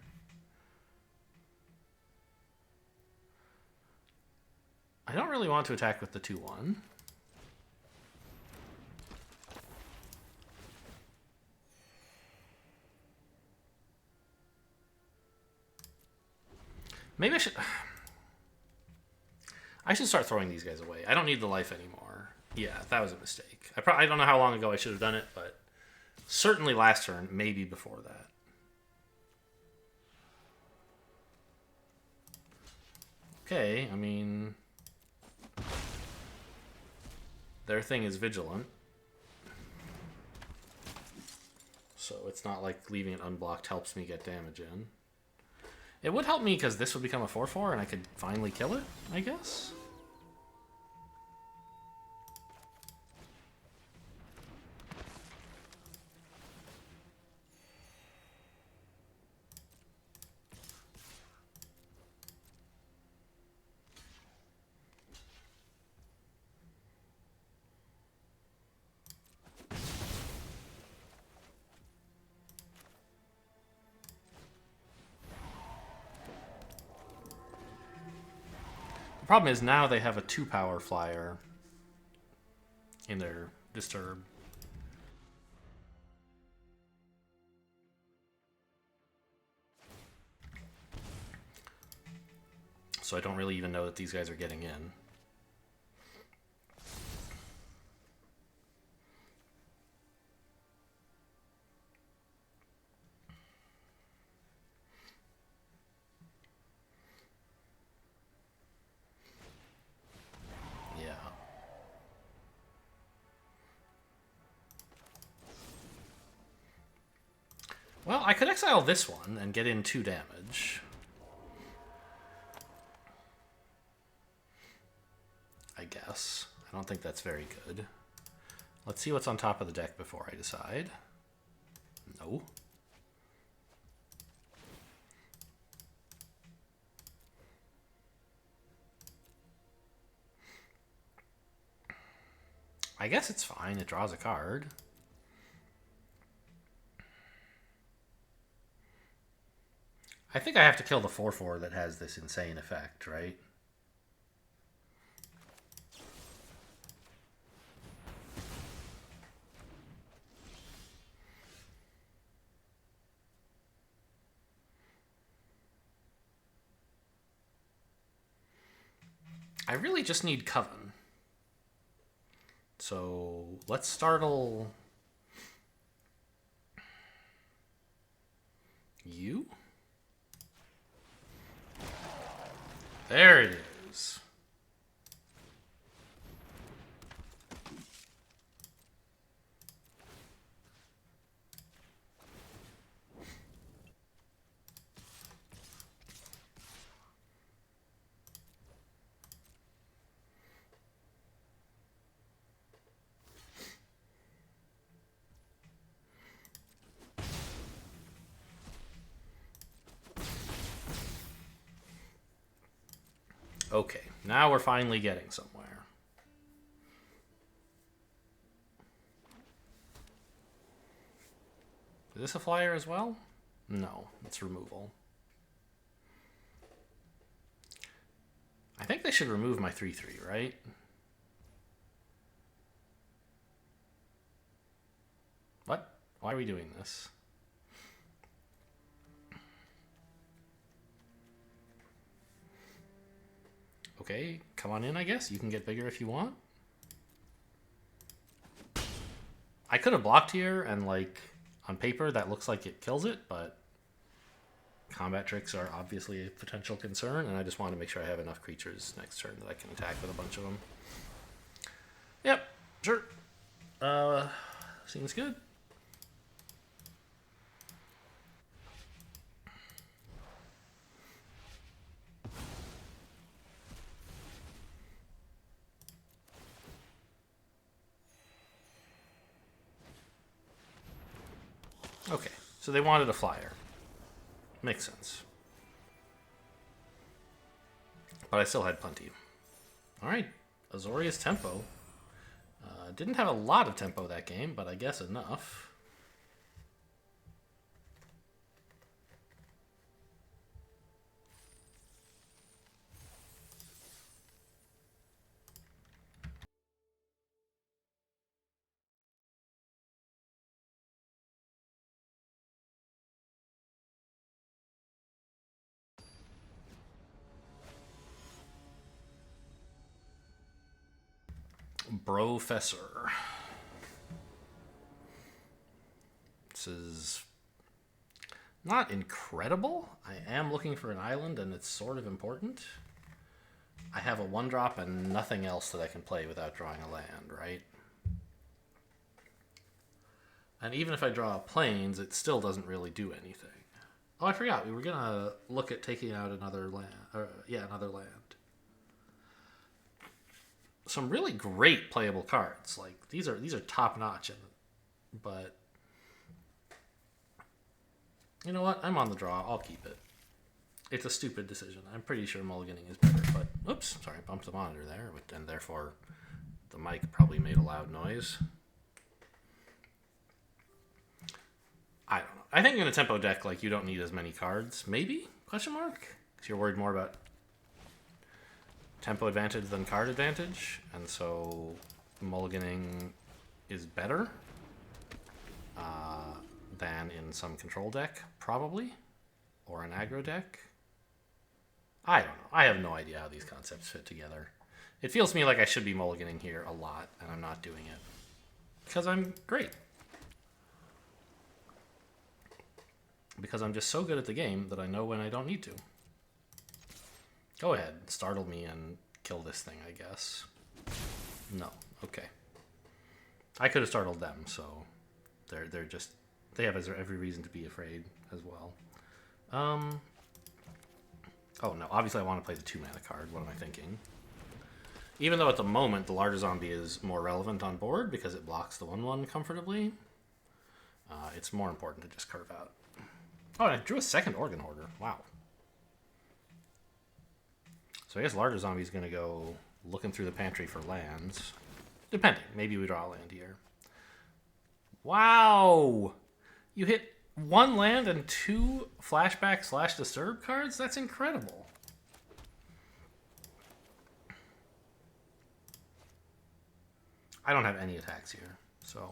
I don't really want to attack with the 2/1. Maybe I should start throwing these guys away. I don't need the life anymore. Yeah, that was a mistake. I don't know how long ago I should have done it, but certainly last turn, maybe before that. Okay, I mean, their thing is vigilant. So it's not like leaving it unblocked helps me get damage in. It would help me because this would become a 4/4 and I could finally kill it, I guess. The problem is now they have a 2-power flyer in their disturb. So I don't really even know that these guys are getting in. Yeah. Well, I could exile this one and get in 2 damage. I guess. I don't think that's very good. Let's see what's on top of the deck before I decide. No. I guess it's fine. It draws a card. I think I have to kill the 4/4 that has this insane effect, right? I really just need Coven. So let's startle you. There it is. Okay, now we're finally getting somewhere. Is this a flyer as well? No, it's removal. I think they should remove my 3/3, right? What? Why are we doing this? Okay, come on in, I guess. You can get bigger if you want. I could have blocked here, and like on paper that looks like it kills it, but combat tricks are obviously a potential concern, and I just want to make sure I have enough creatures next turn that I can attack with a bunch of them. Yep, sure. Seems good. Okay, so they wanted a flyer. Makes sense. But I still had plenty. Alright, Azorius Tempo. Didn't have a lot of tempo that game, but I guess enough. Brofessor. This is not incredible. I am looking for an island, and it's sort of important. I have a 1-drop and nothing else that I can play without drawing a land, right? And even if I draw plains, it still doesn't really do anything. Oh, I forgot. We were going to look at taking out another land. Another land. Some really great playable cards. Like these are top notch, but you know what? I'm on the draw. I'll keep it. It's a stupid decision. I'm pretty sure mulliganing is better, but oops, sorry, I bumped the monitor there, and therefore the mic probably made a loud noise. I don't know. I think in a tempo deck, like you don't need as many cards. Maybe? Question mark? Because you're worried more about tempo advantage than card advantage, and so mulliganing is better than in some control deck, probably, or an aggro deck. I don't know. I have no idea how these concepts fit together. It feels to me like I should be mulliganing here a lot, and I'm not doing it because I'm great. Because I'm just so good at the game that I know when I don't need to. Go ahead, startle me and kill this thing, I guess. No, okay. I could have startled them, so they're just, they have every reason to be afraid as well. Oh no, obviously I want to play the 2-mana card. What am I thinking? Even though at the moment the larger zombie is more relevant on board because it blocks the 1/1 comfortably, it's more important to just curve out. Oh, and I drew a second Organ Hoarder. Wow. So I guess larger zombie's going to go looking through the pantry for lands. Depending. Maybe we draw a land here. Wow! You hit 1 land and 2 flashback / disturb cards? That's incredible. I don't have any attacks here, so...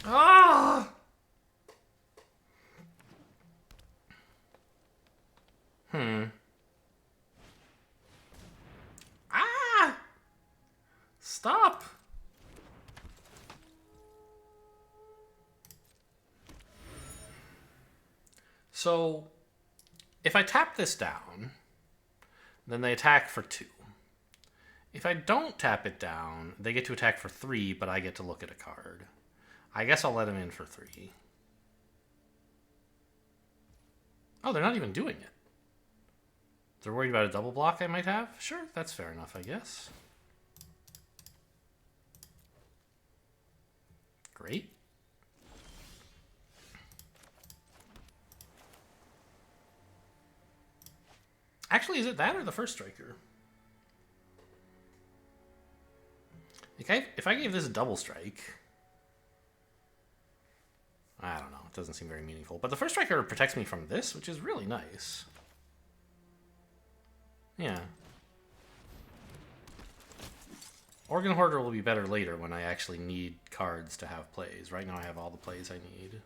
Ah! Ah! Stop! So, if I tap this down, then they attack for 2. If I don't tap it down, they get to attack for 3, but I get to look at a card. I guess I'll let them in for 3. Oh, they're not even doing it. They're worried about a double block I might have? Sure, that's fair enough, I guess. Great. Actually, is it that or the first striker? If I gave this a double strike... I don't know. It doesn't seem very meaningful. But the first striker protects me from this, which is really nice. Yeah. Organ Hoarder will be better later when I actually need cards to have plays. Right now I have all the plays I need.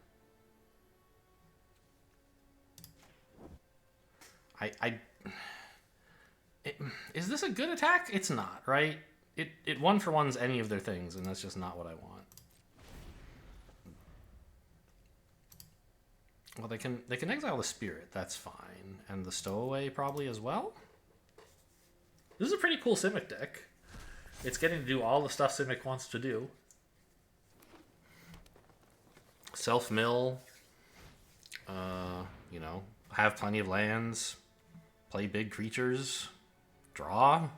Is this a good attack? It's not, right? It one for ones any of their things, and that's just not what I want. Well, they can exile the spirit. That's fine, and the stowaway probably as well. This is a pretty cool Simic deck. It's getting to do all the stuff Simic wants to do. Self-mill. You know, have plenty of lands. Play big creatures. Draw.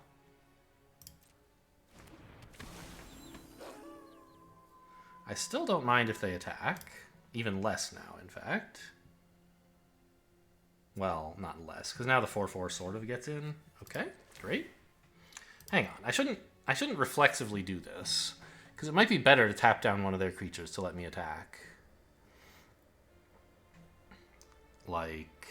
I still don't mind if they attack. Even less now, in fact. Well, not less, because now the 4/4 sort of gets in. Okay, great. Hang on, I shouldn't reflexively do this, because it might be better to tap down one of their creatures to let me attack. Like...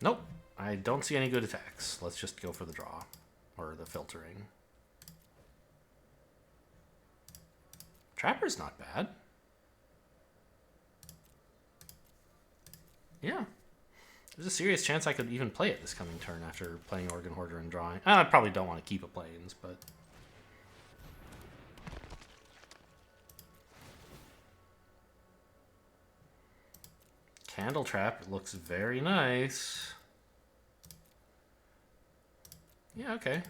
Nope, I don't see any good attacks. Let's just go for the draw, or the filtering. Trapper's not bad. Yeah. There's a serious chance I could even play it this coming turn after playing Organ Hoarder and drawing. I probably don't want to keep a Plains, but... Candle Trap looks very nice. Yeah, okay.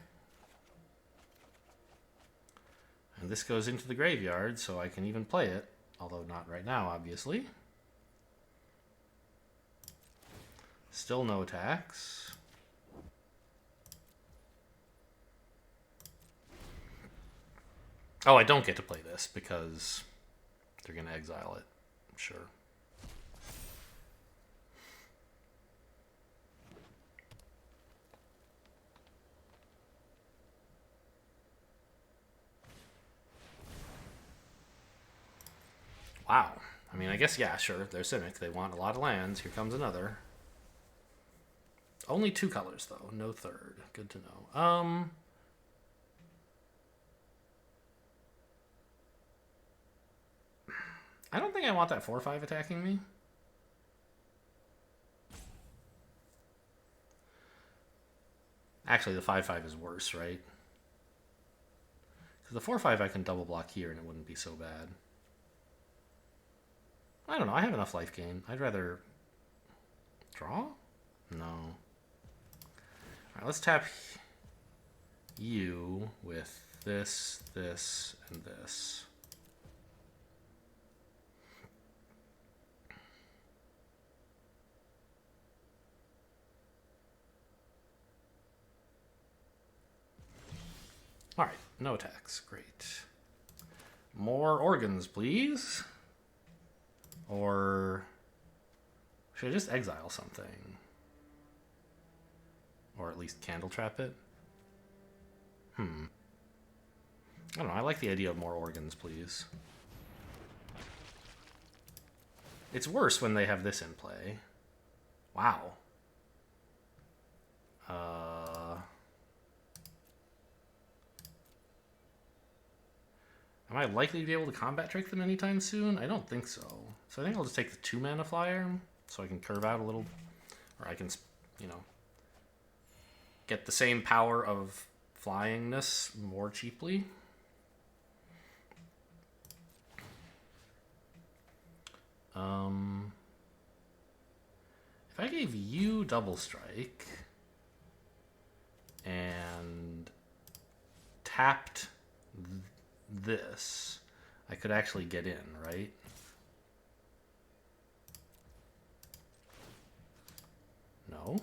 And this goes into the graveyard, so I can even play it. Although not right now, obviously. Still no attacks. Oh, I don't get to play this because they're going to exile it. Sure. Wow. I mean, I guess, yeah, sure. They're Simic. They want a lot of lands. Here comes another. Only 2 colors, though. No third. Good to know. I don't think I want that 4/5 attacking me. Actually, the 5/5 is worse, right? Because the 4/5 I can double block here and it wouldn't be so bad. I don't know. I have enough life gain. I'd rather... Draw? No. Alright, let's tap you with this, this, and this. Alright, no attacks. Great. More organs, please. Or should I just exile something? Or at least Candle Trap it? I don't know. I like the idea of more organs, please. It's worse when they have this in play. Wow. Am I likely to be able to combat trick them anytime soon? I don't think so. So I think I'll just take the 2 mana flyer so I can curve out a little, or I can, you know, get the same power of flyingness more cheaply. If I gave you double strike and tapped this, I could actually get in, right? No.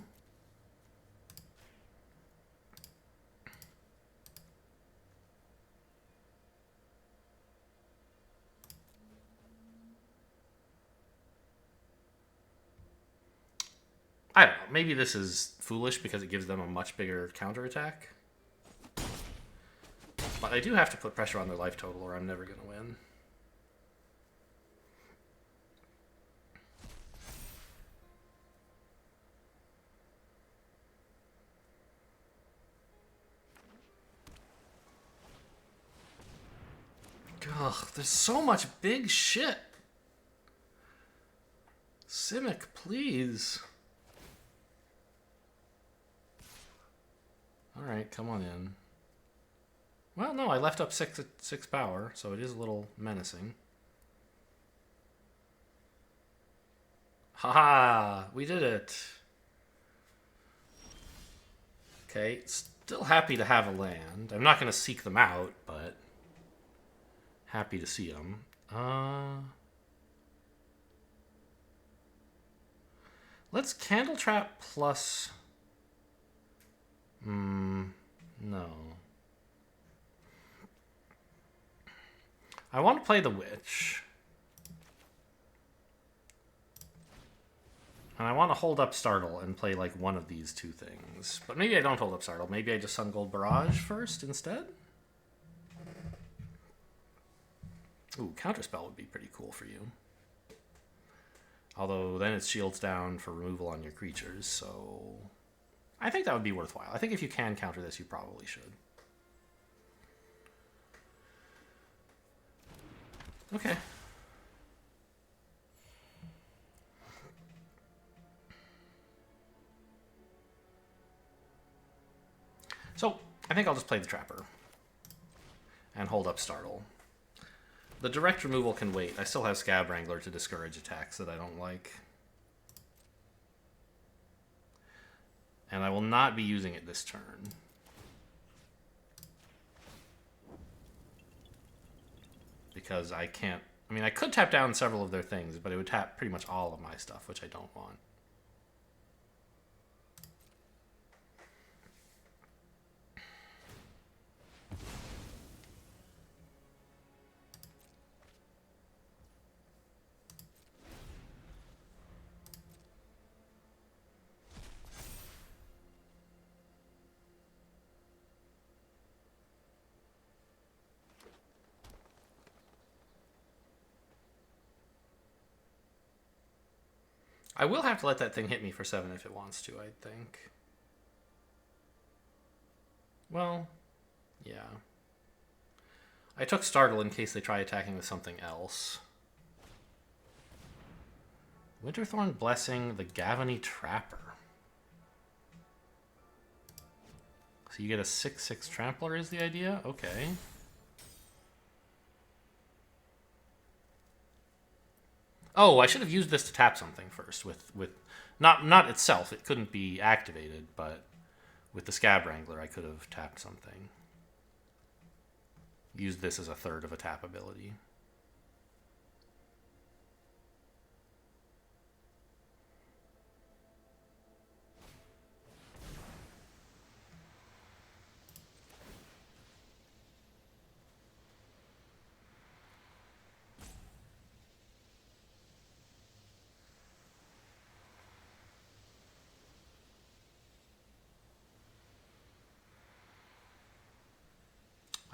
I don't know. Maybe this is foolish because it gives them a much bigger counterattack. But I do have to put pressure on their life total or I'm never going to win. Ugh, there's so much big shit. Simic, please. Alright, come on in. Well, no, I left up 6 power, so it is a little menacing. Haha! We did it! Okay, still happy to have a land. I'm not going to seek them out, but happy to see them. Let's Candle Trap plus... no. I want to play the Witch. And I want to hold up Startle and play like one of these two things. But maybe I don't hold up Startle. Maybe I just Sun Gold Barrage first instead? Ooh, Counterspell would be pretty cool for you. Although then it shields down for removal on your creatures, so... I think that would be worthwhile. I think if you can counter this, you probably should. Okay. So, I think I'll just play the Trapper. And hold up Startle. The direct removal can wait. I still have Scab Wrangler to discourage attacks that I don't like. And I will not be using it this turn. Because I can't... I mean, I could tap down several of their things, but it would tap pretty much all of my stuff, which I don't want. I will have to let that thing hit me for 7 if it wants to, I think. Well, yeah. I took Startle in case they try attacking with something else. Winterthorn Blessing, the Gavony Trapper. So you get a 6/6 Trampler is the idea? Okay. Oh, I should have used this to tap something first with not itself. It couldn't be activated, but with the Scab Wrangler, I could have tapped something. Used this as a third of a tap ability.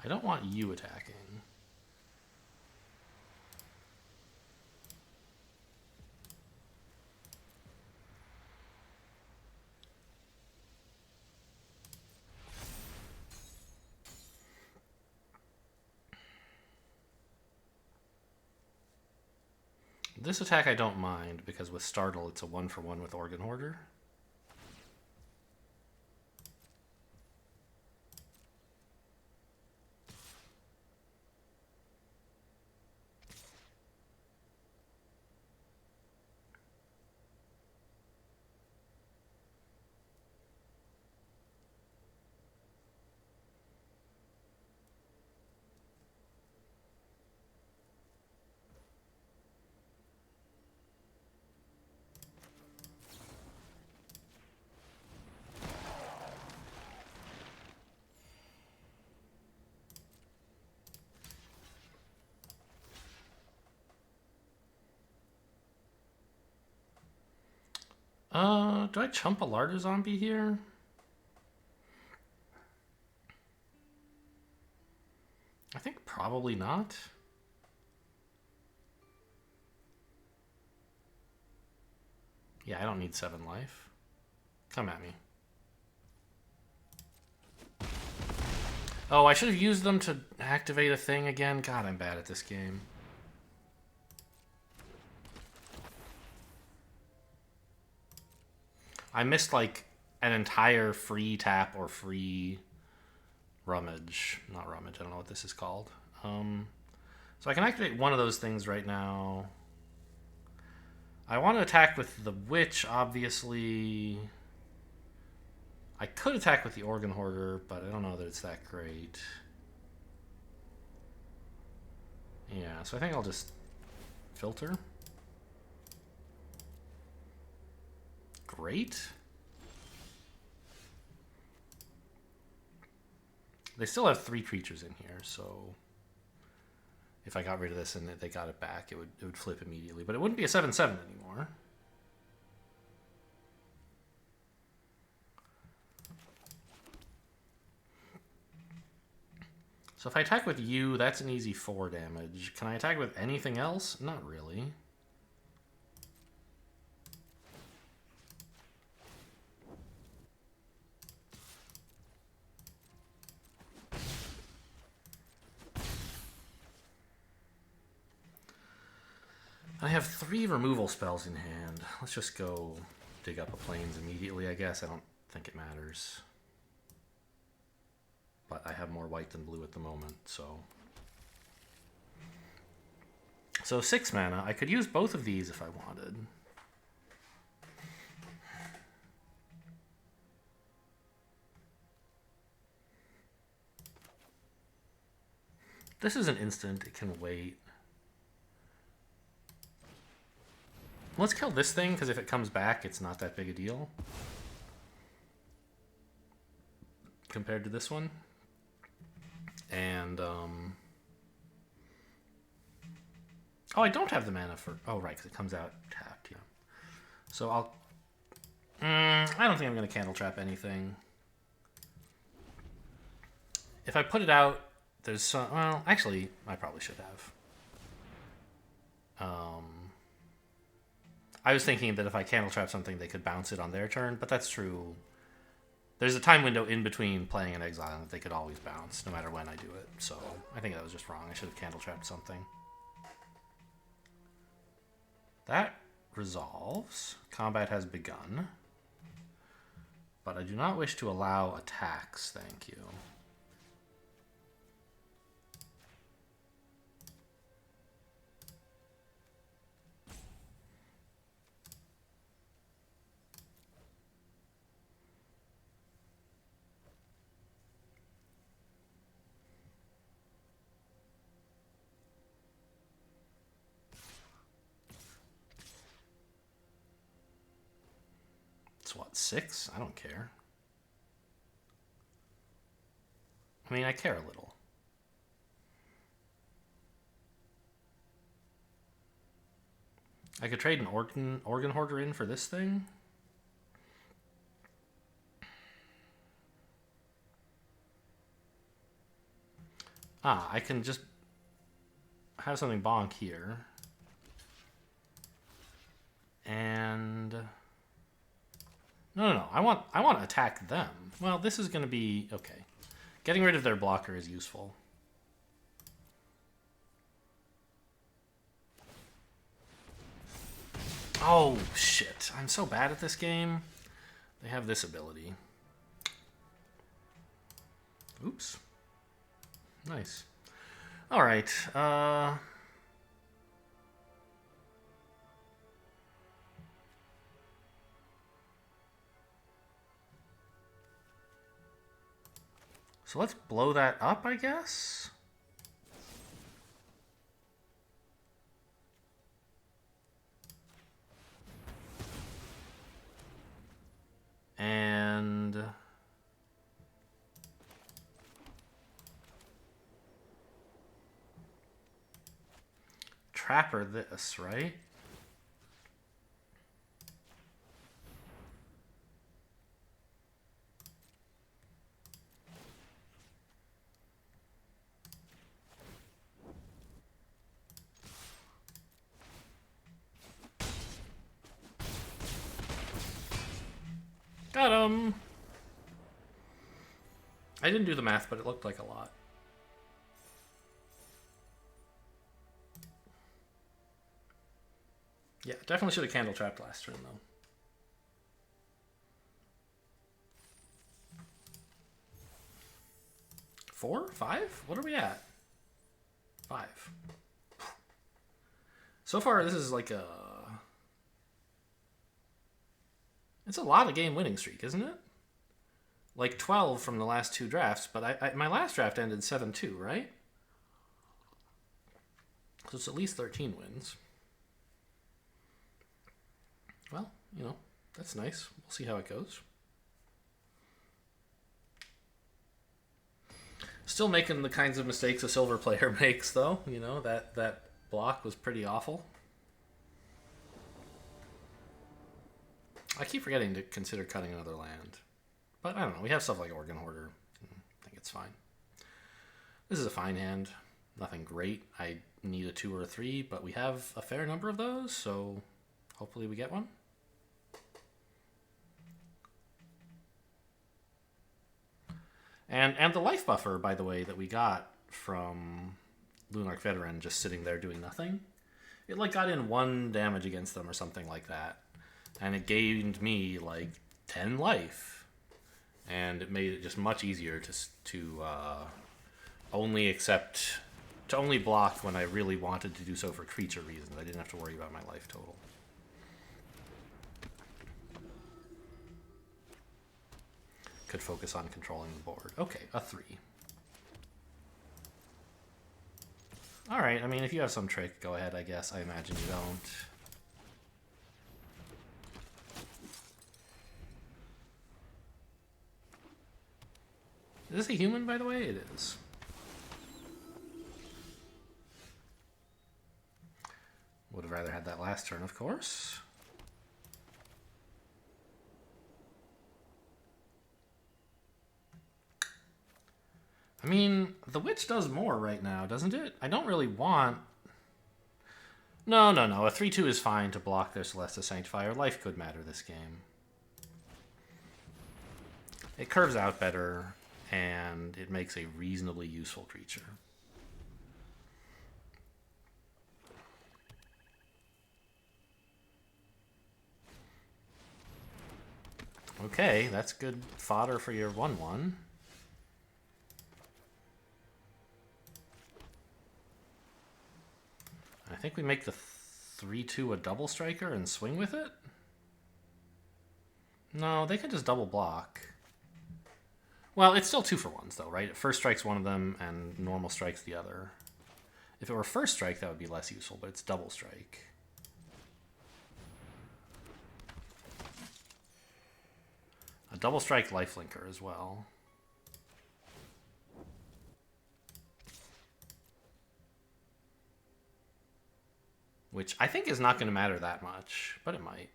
I don't want you attacking. This attack I don't mind, because with Startle it's a 1-for-1 with Organ Hoarder. Do I chump a Larder Zombie here? I think probably not. Yeah, I don't need 7 life. Come at me. Oh, I should have used them to activate a thing again. God, I'm bad at this game. I missed, like, an entire free tap or free rummage. Not rummage, I don't know what this is called. So I can activate one of those things right now. I want to attack with the Witch, obviously. I could attack with the Organ Hoarder, but I don't know that it's that great. Yeah, so I think I'll just filter. Great. They still have 3 creatures in here, so if I got rid of this and they got it back, it would flip immediately. But it wouldn't be a 7/7 anymore. So if I attack with you, that's an easy 4 damage. Can I attack with anything else? Not really. I have 3 removal spells in hand. Let's just go dig up a plains immediately, I guess. I don't think it matters. But I have more white than blue at the moment, so... So 6 mana. I could use both of these if I wanted. This is an instant. It can wait. Let's kill this thing, because if it comes back, it's not that big a deal. Compared to this one. And, oh, I don't have the mana for... Oh, right, because it comes out tapped, yeah. So I'll... I don't think I'm going to Candle Trap anything. If I put it out, there's some... Well, actually, I probably should have. I was thinking that if I Candle Trap something, they could bounce it on their turn, but that's true. There's a time window in between playing and exiling that they could always bounce, no matter when I do it. So I think that was just wrong. I should have Candle Trapped something. That resolves. Combat has begun. But I do not wish to allow attacks, thank you. What, 6? I don't care. I mean, I care a little. I could trade an organ hoarder in for this thing. I can just have something bonk here. And... No. I want to attack them. Well, this is going to be... Okay. Getting rid of their blocker is useful. Oh, shit. I'm so bad at this game. They have this ability. Oops. Nice. Alright. So let's blow that up, I guess? And... Trapper this, right? Got him! I didn't do the math, but it looked like a lot. Yeah, definitely should have Candle Trapped last turn, though. 4? 5? What are we at? 5. So far, this is like a... It's a lot of game winning streak, isn't it? Like 12 from the last 2 drafts, but my last draft ended 7-2, right? So it's at least 13 wins. Well, you know, that's nice. We'll see how it goes. Still making the kinds of mistakes a silver player makes, though. You know, that block was pretty awful. I keep forgetting to consider cutting another land. But I don't know. We have stuff like Organ Hoarder. I think it's fine. This is a fine hand. Nothing great. I need a 2 or a 3, but we have a fair number of those, so hopefully we get one. And the life buffer, by the way, that we got from Lunarch Veteran just sitting there doing nothing, it like got in 1 damage against them or something like that. And it gained me like 10 life. And it made it just much easier to only block when I really wanted to do so for creature reasons. I didn't have to worry about my life total. Could focus on controlling the board. Okay, a 3. Alright, I mean, if you have some trick, go ahead, I guess. I imagine you don't. Is this a human, by the way? It is. Would have rather had that last turn, of course. I mean, the Witch does more right now, doesn't it? I don't really want... No. A 3-2 is fine to block their Celestia Sanctifier. Life could matter this game. It curves out better, and it makes a reasonably useful creature. Okay, that's good fodder for your 1-1. I think we make the 3-2 a double striker and swing with it? No, they can just double block. Well, it's still 2 for 1s though, right? It first strikes one of them and normal strikes the other. If it were first strike, that would be less useful, but it's double strike. A double strike lifelinker as well. Which I think is not going to matter that much, but it might.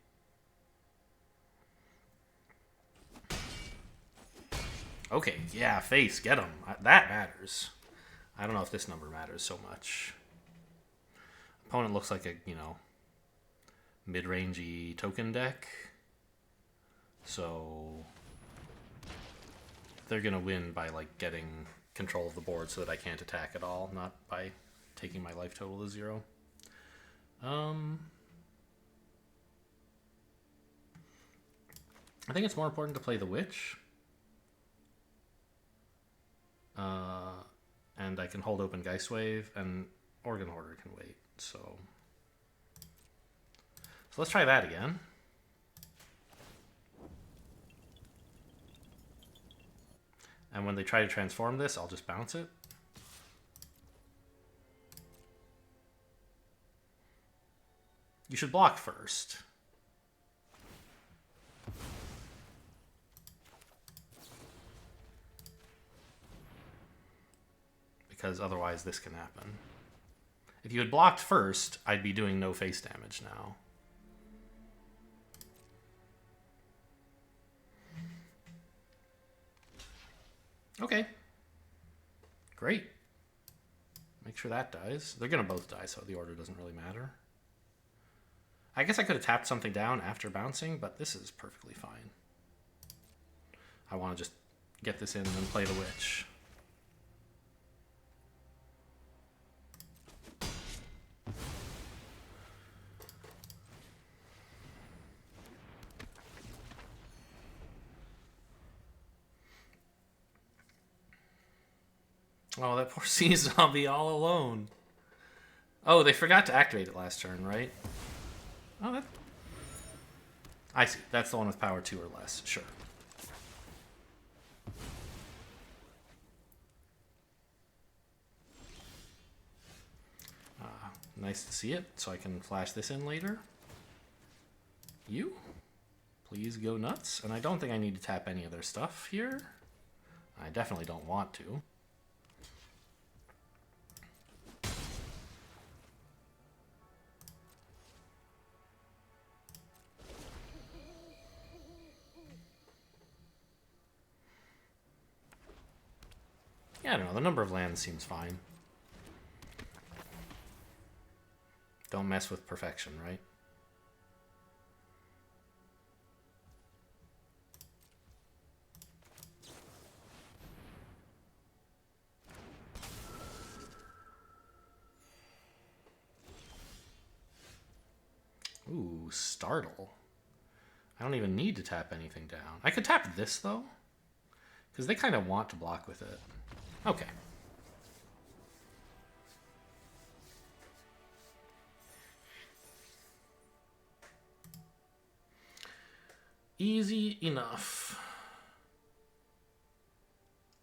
Okay, yeah, face, get him. That matters. I don't know if this number matters so much. Opponent looks like a, you know, mid-rangey token deck. So they're going to win by, like, getting control of the board so that I can't attack at all, not by taking my life total to 0. I think it's more important to play the Witch. And I can hold open Geistwave, and Organ Hoarder can wait. So let's try that again. And when they try to transform this, I'll just bounce it. You should block first. Because otherwise this can happen. If you had blocked first, I'd be doing no face damage now. Okay. Great. Make sure that dies. They're going to both die, so the order doesn't really matter. I guess I could have tapped something down after bouncing, but this is perfectly fine. I want to just get this in and then play the Witch. Oh, that poor sea zombie all alone. Oh, they forgot to activate it last turn, right? Oh, that... I see. That's the one with power 2 or less. Sure. Nice to see it, so I can flash this in later. You? Please go nuts. And I don't think I need to tap any of their stuff here. I definitely don't want to. Yeah, I don't know. The number of lands seems fine. Don't mess with perfection, right? Ooh, Startle. I don't even need to tap anything down. I could tap this, though. Because they kind of want to block with it. Okay. Easy enough.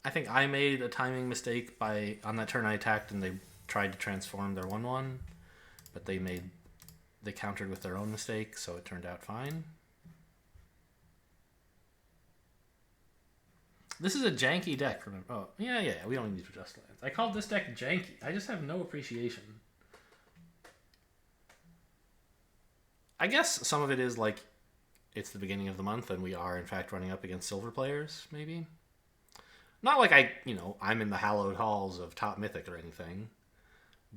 I think I made a timing mistake by on that turn I attacked and they tried to transform their 1/1, but they countered with their own mistake, so it turned out fine. This is a janky deck, remember? Oh, yeah, we don't need to adjust lands. I called this deck janky. I just have no appreciation. I guess some of it is like it's the beginning of the month and we are in fact running up against silver players, maybe. Not like I'm in the hallowed halls of top mythic or anything,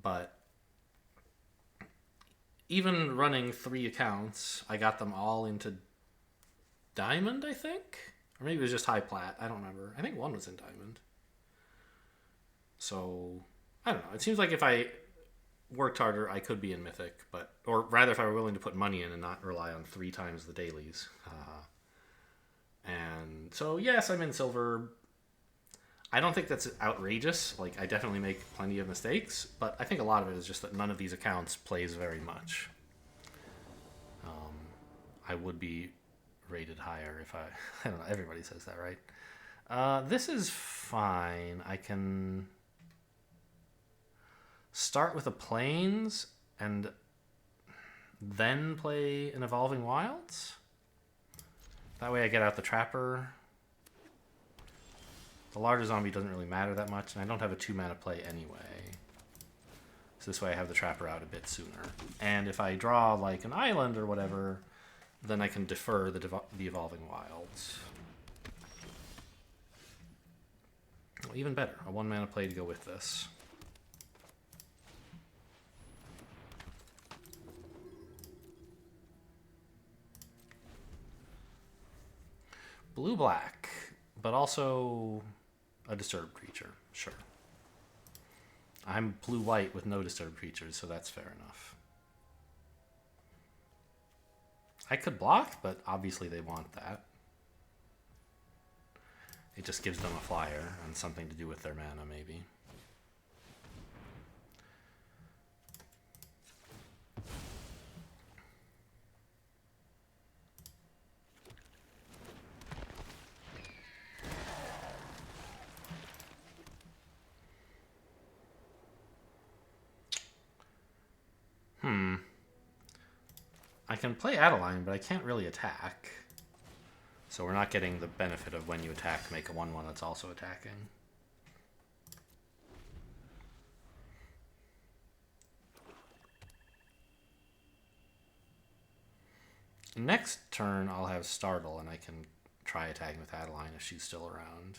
but even running 3 accounts, I got them all into diamond, I think? Or maybe it was just high plat. I don't remember. I think one was in diamond. So, I don't know. It seems like if I worked harder, I could be in mythic, or rather if I were willing to put money in and not rely on 3 times the dailies. And so, yes, I'm in silver. I don't think that's outrageous. Like, I definitely make plenty of mistakes, but I think a lot of it is just that none of these accounts plays very much. I would be rated higher if I don't know, everybody says that, right? This is fine. I can start with a Plains and then play an Evolving Wilds. That way I get out the Trapper. The larger zombie doesn't really matter that much, and I don't have a 2-mana play anyway. So this way I have the Trapper out a bit sooner. And if I draw like an island or whatever, then I can defer the Evolving Wilds. Well, even better, a 1-mana play to go with this. Blue-black, but also a disturbed creature, sure. I'm blue-white with no disturbed creatures, so that's fair enough. I could block, but obviously they want that. It just gives them a flyer and something to do with their mana, maybe. I can play Adeline, but I can't really attack. So we're not getting the benefit of when you attack, make a 1/1 that's also attacking. Next turn, I'll have Startle, and I can try attacking with Adeline if she's still around.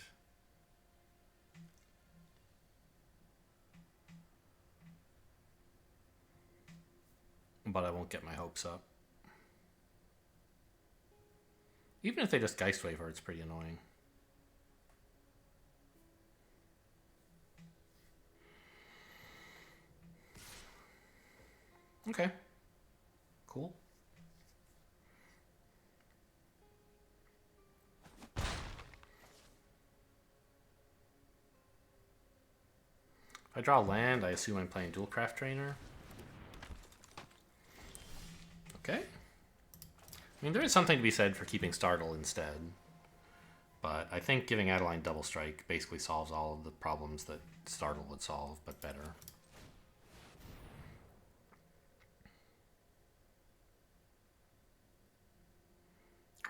But I won't get my hopes up. Even if they just Geistwave her, it's pretty annoying. Okay. Cool. I draw land, I assume I'm playing Duelcraft Trainer. Okay. I mean, there is something to be said for keeping Startle instead. But I think giving Adeline Double Strike basically solves all of the problems that Startle would solve, but better.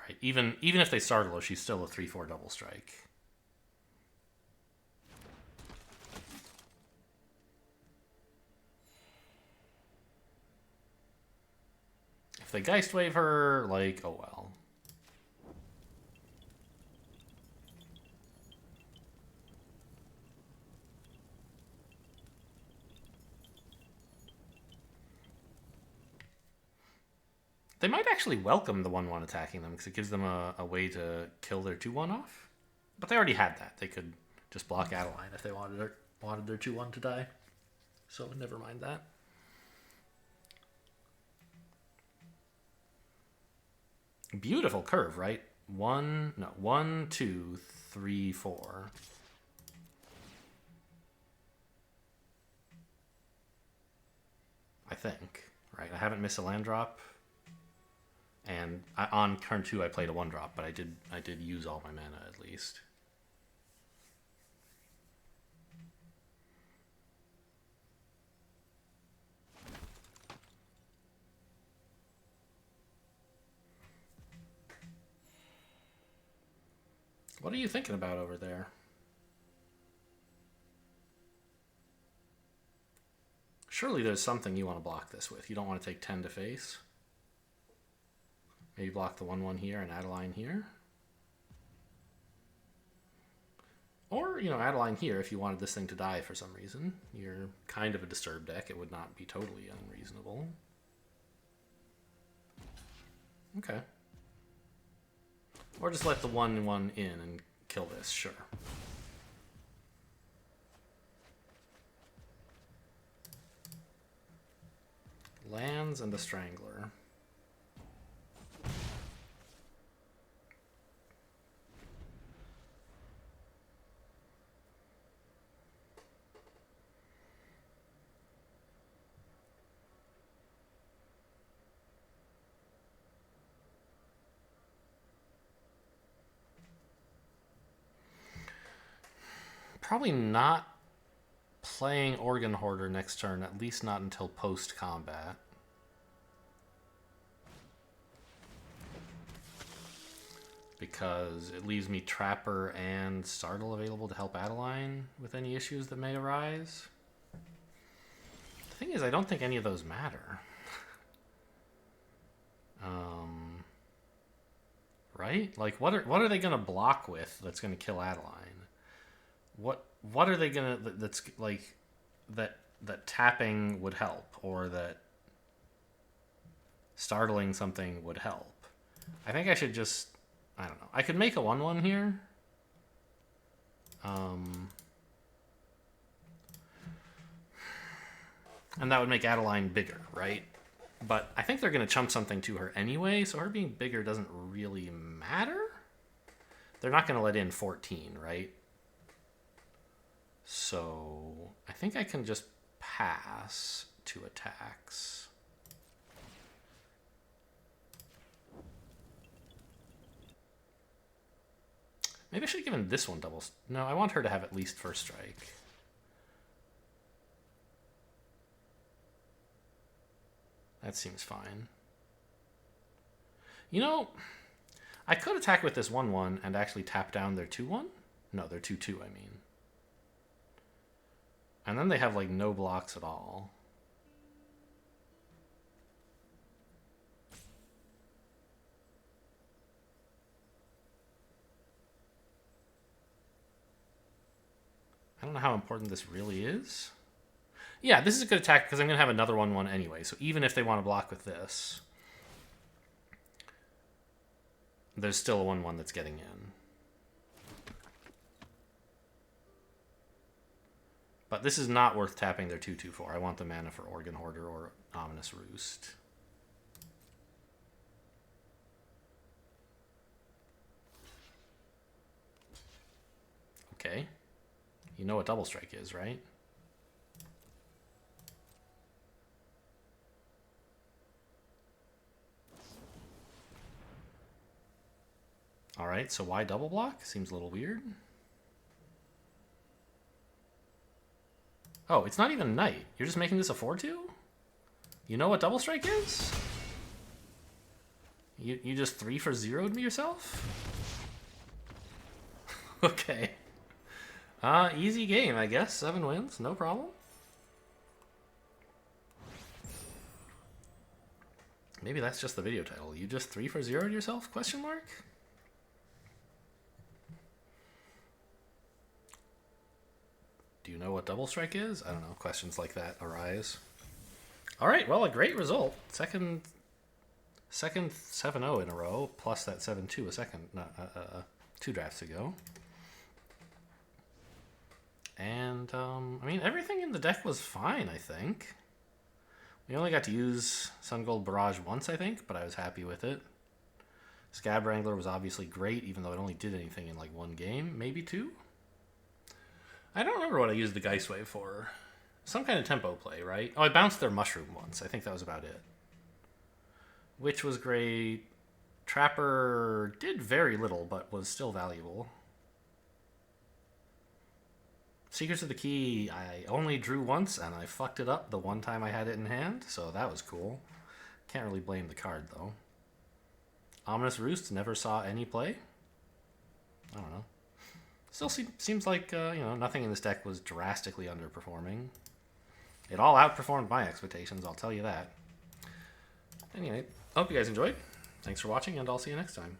Right. Even if they Startle her, she's still a 3/4 Double Strike. If they Geist Wave her, like, oh well. They might actually welcome the 1/1 attacking them because it gives them a way to kill their 2/1 off. But they already had that. They could just block Adeline if they wanted their 2/1 to die. So never mind that. Beautiful curve, right? 1, 2, 3, 4. I think, right? I haven't missed a land drop. And on turn 2 I played a 1-drop, but I did use all my mana at least. What are you thinking about over there? Surely there's something you want to block this with. You don't want to take 10 to face. Maybe block the 1/1 here and Adeline here. Or, Adeline here if you wanted this thing to die for some reason. You're kind of a disturbed deck. It would not be totally unreasonable. Okay. Or just let the 1/1 in and kill this, sure. Lands and the Strangler. Probably not playing Organ Hoarder next turn, at least not until post-combat. Because it leaves me Trapper and Startle available to help Adeline with any issues that may arise. The thing is, I don't think any of those matter. Right? Like, what are they going to block with that's going to kill Adeline? What are they gonna that's like that tapping would help, or that startling something would help? I think I should just, I don't know. I could make a 1/1 here. And that would make Adeline bigger, right? But I think they're going to chump something to her anyway, so her being bigger doesn't really matter. They're not going to let in 14, right? So I think I can just pass 2 attacks. Maybe I should have given this one double. No, I want her to have at least first strike. That seems fine. I could attack with this 1/1 and actually tap down their 2/1. No, their 2/2, I mean. And then they have, like, no blocks at all. I don't know how important this really is. Yeah, this is a good attack because I'm going to have another 1/1 anyway. So even if they want to block with this, there's still a 1/1 that's getting in. But this is not worth tapping their 2/2 for. I want the mana for Organ Hoarder or Ominous Roost. Okay. You know what Double Strike is, right? Alright, so why double block? Seems a little weird. Oh, it's not even Knight. You're just making this a 4-2? You know what double strike is? You just 3 for 0'd me yourself? Okay. Easy game, I guess. 7 wins, no problem. Maybe that's just the video title. You just 3 for 0'd yourself? Question mark? Do you know what double strike is? I don't know. Questions like that arise. All right. Well, a great result. Second 7-0 in a row, plus that 7-2 two drafts ago. And I mean, everything in the deck was fine. I think we only got to use Sun Gold Barrage once, I think, but I was happy with it. Scab Wrangler was obviously great, even though it only did anything in like 1 game, maybe 2. I don't remember what I used the Geist Wave for. Some kind of tempo play, right? Oh, I bounced their Mushroom once. I think that was about it. Which was great. Trapper did very little, but was still valuable. Secrets of the Key, I only drew once, and I fucked it up the one time I had it in hand, so that was cool. Can't really blame the card, though. Ominous Roost never saw any play. I don't know. Still seems like, nothing in this deck was drastically underperforming. It all outperformed my expectations, I'll tell you that. Anyway, I hope you guys enjoyed. Thanks for watching, and I'll see you next time.